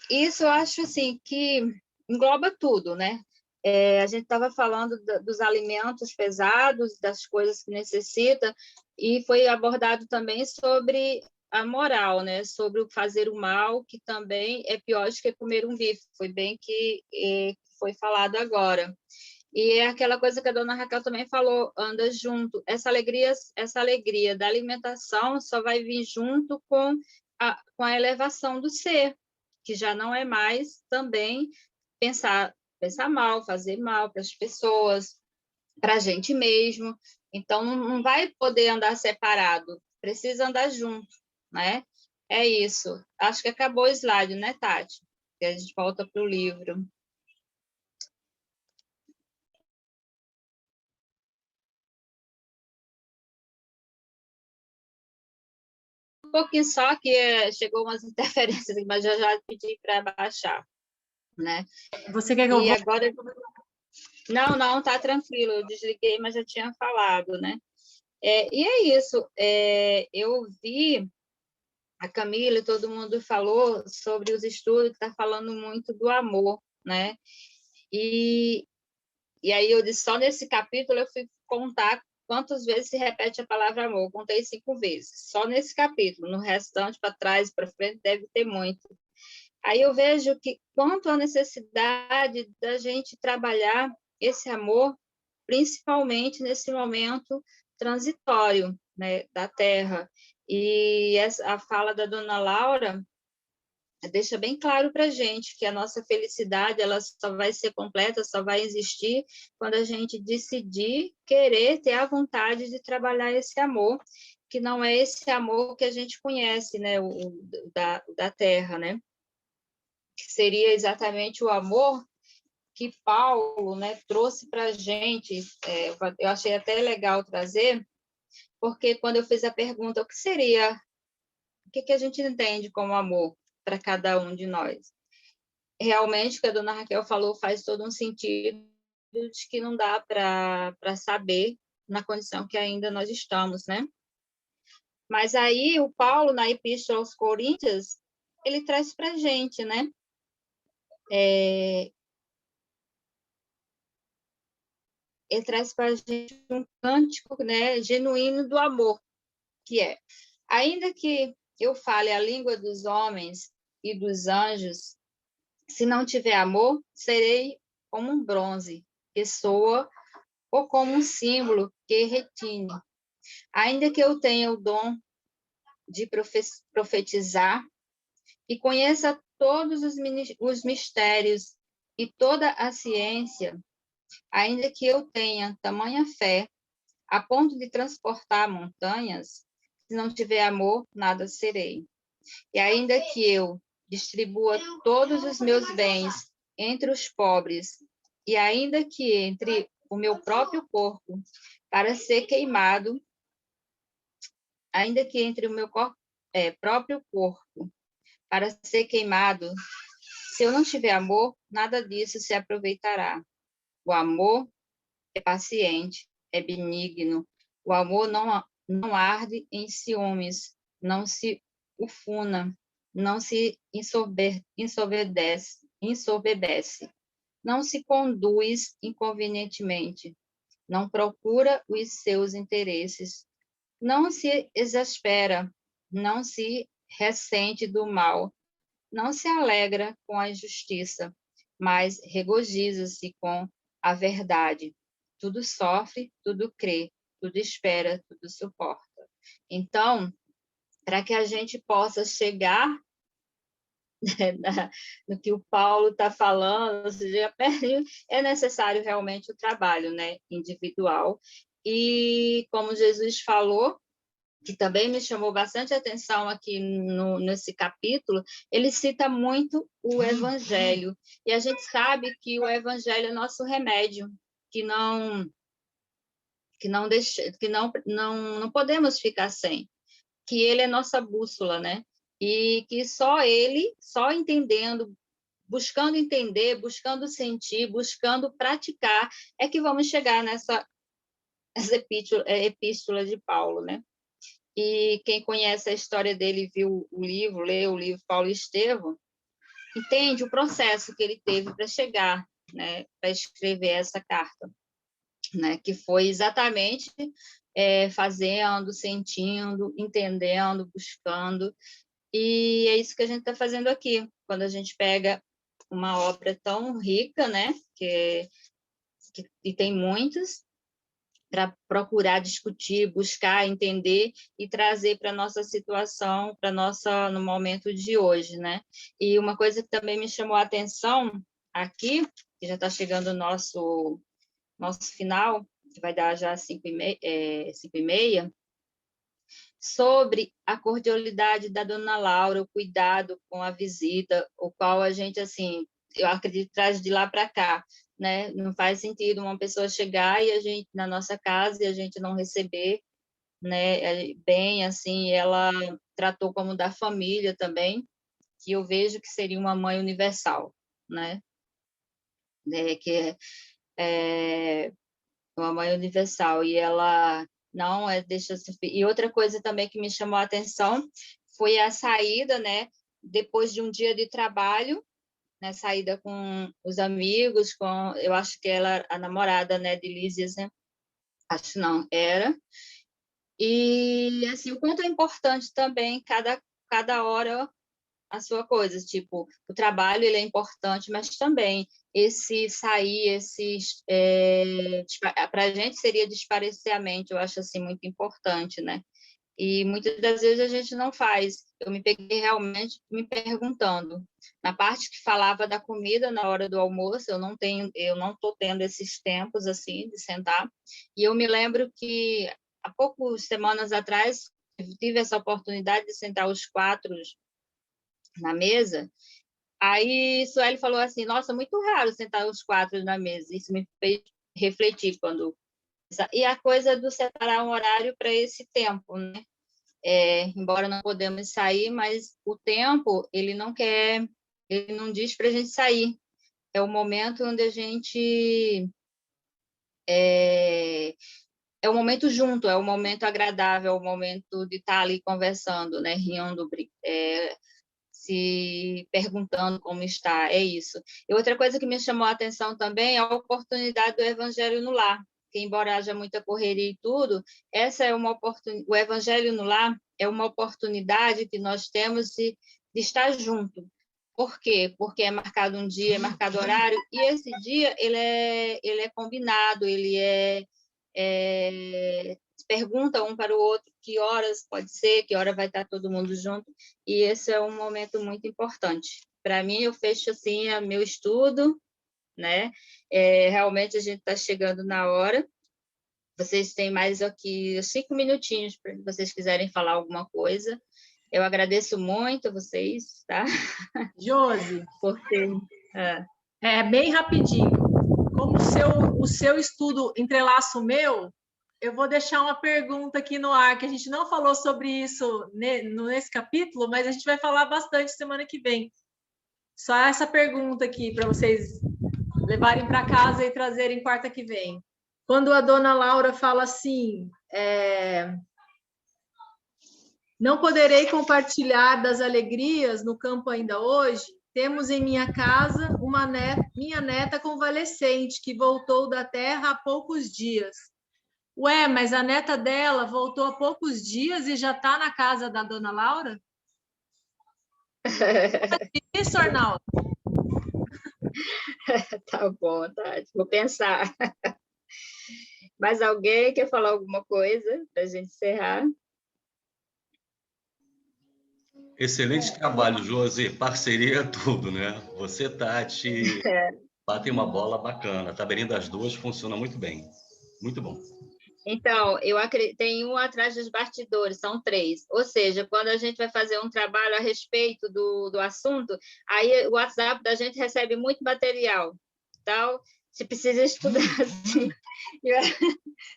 Isso eu acho assim que engloba tudo, né? A gente estava falando dos alimentos pesados, das coisas que necessita, e foi abordado também sobre a moral, né? Sobre o fazer o mal, que também é pior do que comer um bife. Foi bem que foi falado agora. E é aquela coisa que a dona Raquel também falou, anda junto. Essa alegria da alimentação só vai vir junto com a elevação do ser, que já não é mais também pensar mal, fazer mal para as pessoas, para a gente mesmo. Então, não vai poder andar separado, precisa andar junto, né? É isso. Acho que acabou o slide, né, Tati? E a gente volta para o livro. Um pouquinho só que chegou umas interferências, mas já pedi para baixar, né? Você quer que eu volte? Agora não, tá tranquilo, eu desliguei, mas já tinha falado, né? E é isso, eu vi a Camila e todo mundo falou sobre os estudos, que está falando muito do amor, né? E aí eu disse, só nesse capítulo eu fui contar quantas vezes se repete a palavra amor. Eu contei 5 vezes, só nesse capítulo. No restante, para trás, para frente, deve ter muito. Aí eu vejo que quanto a necessidade da gente trabalhar esse amor, principalmente nesse momento transitório, né, da Terra. E a fala da dona Laura deixa bem claro para a gente que a nossa felicidade ela só vai ser completa, só vai existir quando a gente decidir querer ter a vontade de trabalhar esse amor, que não é esse amor que a gente conhece, né, da Terra, né? Que seria exatamente o amor que Paulo, né, trouxe para a gente. Eu achei até legal trazer, porque quando eu fiz a pergunta, o que a gente entende como amor para cada um de nós? Realmente, o que a dona Raquel falou faz todo um sentido de que não dá para saber na condição que ainda nós estamos, né? Mas aí o Paulo, na Epístola aos Coríntios, ele traz para a gente, né? Ele traz para a gente um cântico, né, genuíno do amor, que é: ainda que eu fale a língua dos homens e dos anjos, se não tiver amor, serei como um bronze que soa ou como um símbolo que retine. Ainda que eu tenha o dom de profetizar e conheça todos os mistérios e toda a ciência, ainda que eu tenha tamanha fé a ponto de transportar montanhas, se não tiver amor, nada serei. E ainda que eu distribua todos os meus bens entre os pobres, e ainda que entre o meu próprio corpo para ser queimado, ainda que entre o meu próprio corpo para ser queimado, se eu não tiver amor, nada disso se aproveitará. O amor é paciente, é benigno. O amor não arde em ciúmes, não se ufuna, não se ensoberbece, não se conduz inconvenientemente, não procura os seus interesses, não se exaspera, não se ressente do mal, não se alegra com a injustiça, mas regozija-se com a verdade. Tudo sofre, tudo crê, tudo espera, tudo suporta. Então, para que a gente possa chegar no que o Paulo está falando, ou seja, é necessário realmente o trabalho, né, individual. E como Jesus falou, que também me chamou bastante atenção aqui nesse capítulo, ele cita muito o Evangelho. E a gente sabe que o Evangelho é nosso remédio, que não podemos ficar sem, que ele é nossa bússola, né? E que só ele, só entendendo, buscando entender, buscando sentir, buscando praticar, é que vamos chegar nessa epístola de Paulo, né? E quem conhece a história dele, viu o livro, leu o livro Paulo e Estevão, entende o processo que ele teve para chegar, né, para escrever essa carta, né, que foi exatamente fazendo, sentindo, entendendo, buscando, e é isso que a gente está fazendo aqui, quando a gente pega uma obra tão rica, né, e tem muitas, para procurar discutir, buscar, entender e trazer para a nossa situação, no momento de hoje, né? E uma coisa que também me chamou a atenção aqui, que já está chegando o nosso final, que vai dar já 5h30, sobre a cordialidade da Dona Laura, o cuidado com a visita, o qual a gente, assim, eu acredito, traz de lá para cá, né? Não faz sentido uma pessoa chegar e a gente na nossa casa e a gente não receber, né? Bem, assim, ela tratou como da família também, que eu vejo que seria uma mãe universal, né? Que é uma mãe universal e ela não deixa. E outra coisa também que me chamou a atenção foi a saída, né? Depois de um dia de trabalho, né, saída com os amigos, eu acho que ela, a namorada, né, de Lísias, né? Acho não, era. E, assim, o quanto é importante também, cada hora a sua coisa, tipo, o trabalho, ele é importante, mas também esse sair, para a gente seria desparecer a mente, eu acho, assim, muito importante, né? E muitas das vezes a gente não faz. Eu me peguei realmente me perguntando. Na parte que falava da comida na hora do almoço, eu não estou tendo esses tempos assim de sentar. E eu me lembro que há poucas semanas atrás eu tive essa oportunidade de sentar os 4 na mesa. Aí Sueli falou assim: "Nossa, muito raro sentar os 4 na mesa". Isso me fez refletir quando e a coisa do separar um horário para esse tempo, né? Embora não podemos sair, mas o tempo, ele não diz para a gente sair. É o momento onde a gente... É o momento junto, é o momento agradável, é o momento de estar ali conversando, né? Rindo, se perguntando como está, é isso. E outra coisa que me chamou a atenção também é a oportunidade do Evangelho no lar, que embora haja muita correria e tudo, essa é uma oportunidade, o Evangelho no lar é uma oportunidade que nós temos de estar junto. Por quê? Porque é marcado um dia, é marcado horário, e esse dia ele é combinado, pergunta um para o outro que horas pode ser, que hora vai estar todo mundo junto, e esse é um momento muito importante. Para mim, eu fecho assim meu estudo, né? Realmente a gente está chegando na hora. Vocês têm mais aqui 5 minutinhos para vocês quiserem falar alguma coisa. Eu agradeço muito a vocês, tá? Josi, porque bem rapidinho. Como o seu estudo entrelaça o meu, eu vou deixar uma pergunta aqui no ar, que a gente não falou sobre isso nesse capítulo, mas a gente vai falar bastante semana que vem. Só essa pergunta aqui para vocês levarem para casa e trazerem quarta que vem. Quando a Dona Laura fala assim, Não poderei compartilhar das alegrias no campo ainda hoje. Temos em minha casa minha neta convalescente, que voltou da terra há poucos dias. Ué, mas a neta dela voltou há poucos dias e já está na casa da dona Laura? Isso, Arnaldo? Tá bom, Tati, vou pensar. Mais alguém quer falar alguma coisa para a gente encerrar? Excelente trabalho, Josi. Parceria é tudo, né? Você, Tati, batem uma bola bacana. A tabelinha das duas funciona muito bem. Muito bom. Então, tem um atrás dos bastidores, são 3. Ou seja, quando a gente vai fazer um trabalho a respeito do assunto, aí o WhatsApp da gente recebe muito material. Então, se precisa estudar assim,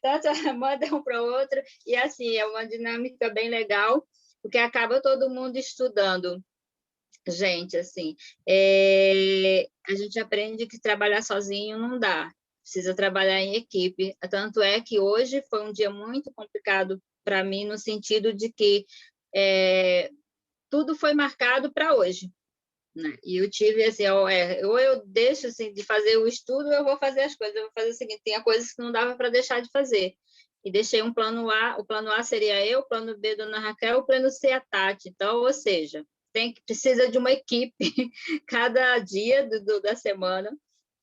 tanto manda um para o outro, e assim, é uma dinâmica bem legal, porque acaba todo mundo estudando. Gente, assim, a gente aprende que trabalhar sozinho não dá. Precisa trabalhar em equipe. Tanto é que hoje foi um dia muito complicado para mim, no sentido de que tudo foi marcado para hoje, né? E eu tive assim, ou eu deixo assim, de fazer o estudo, ou eu vou fazer as coisas. Eu vou fazer o seguinte: tinha coisas que não dava para deixar de fazer. E deixei um plano A, o plano A seria eu, o plano B, dona Raquel, o plano C, a Tati. Então, ou seja, precisa de uma equipe cada dia da semana.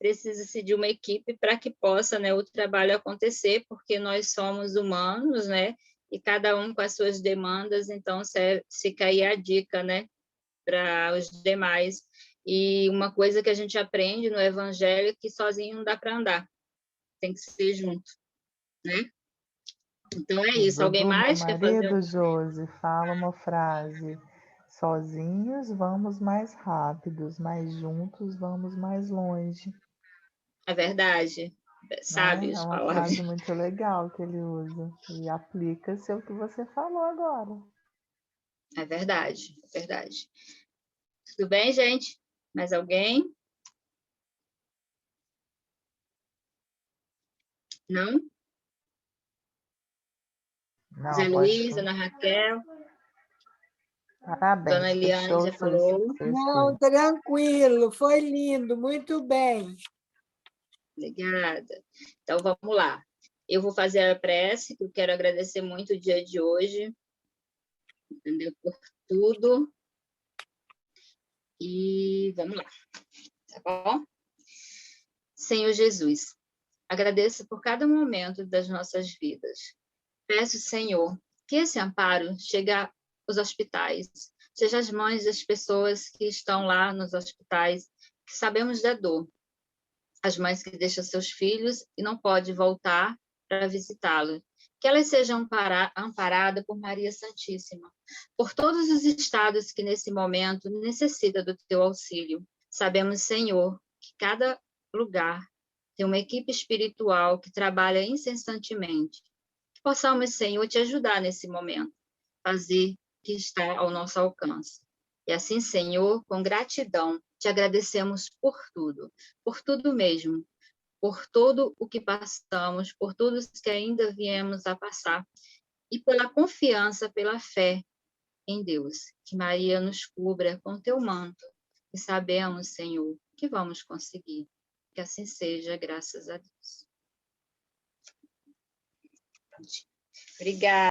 Precisa-se de uma equipe para que possa, né, o trabalho acontecer, porque nós somos humanos, né, e cada um com as suas demandas. Então, fica aí a dica, né, para os demais. E uma coisa que a gente aprende no Evangelho é que sozinho não dá para andar, tem que ser junto, né? Então, é isso. Alguém mais quer fazer? Meu marido, Josi, fala uma frase: sozinhos vamos mais rápidos, mas juntos vamos mais longe. É verdade. Sábios, É uma palavras. frase muito legal que ele usa. E aplica-se ao que você falou agora. É verdade, é verdade. Tudo bem, gente? Mais alguém? Não? Não, Zé pode. Luiz, Ana Raquel, Parabéns, Dona Eliane fechou já o falou. Não, tranquilo, foi lindo, muito bem. Obrigada. Então, vamos lá. Eu vou fazer a prece, que eu quero agradecer muito o dia de hoje, entendeu? Por tudo. E vamos lá, tá bom? Senhor Jesus, agradeço por cada momento das nossas vidas. Peço, Senhor, que esse amparo chegue aos hospitais, seja as mães das pessoas que estão lá nos hospitais, que sabemos da dor, as mães que deixam seus filhos e não podem voltar para visitá-los, que elas sejam amparadas por Maria Santíssima, por todos os estados que nesse momento necessitam do teu auxílio. Sabemos, Senhor, que cada lugar tem uma equipe espiritual que trabalha incessantemente. Que possamos, Senhor, te ajudar nesse momento, fazer o que está ao nosso alcance. E assim, Senhor, com gratidão, te agradecemos por tudo mesmo, por tudo o que passamos, por tudo que ainda viemos a passar, e pela confiança, pela fé em Deus. Que Maria nos cubra com teu manto, e sabemos, Senhor, que vamos conseguir. Que assim seja, graças a Deus. Obrigada.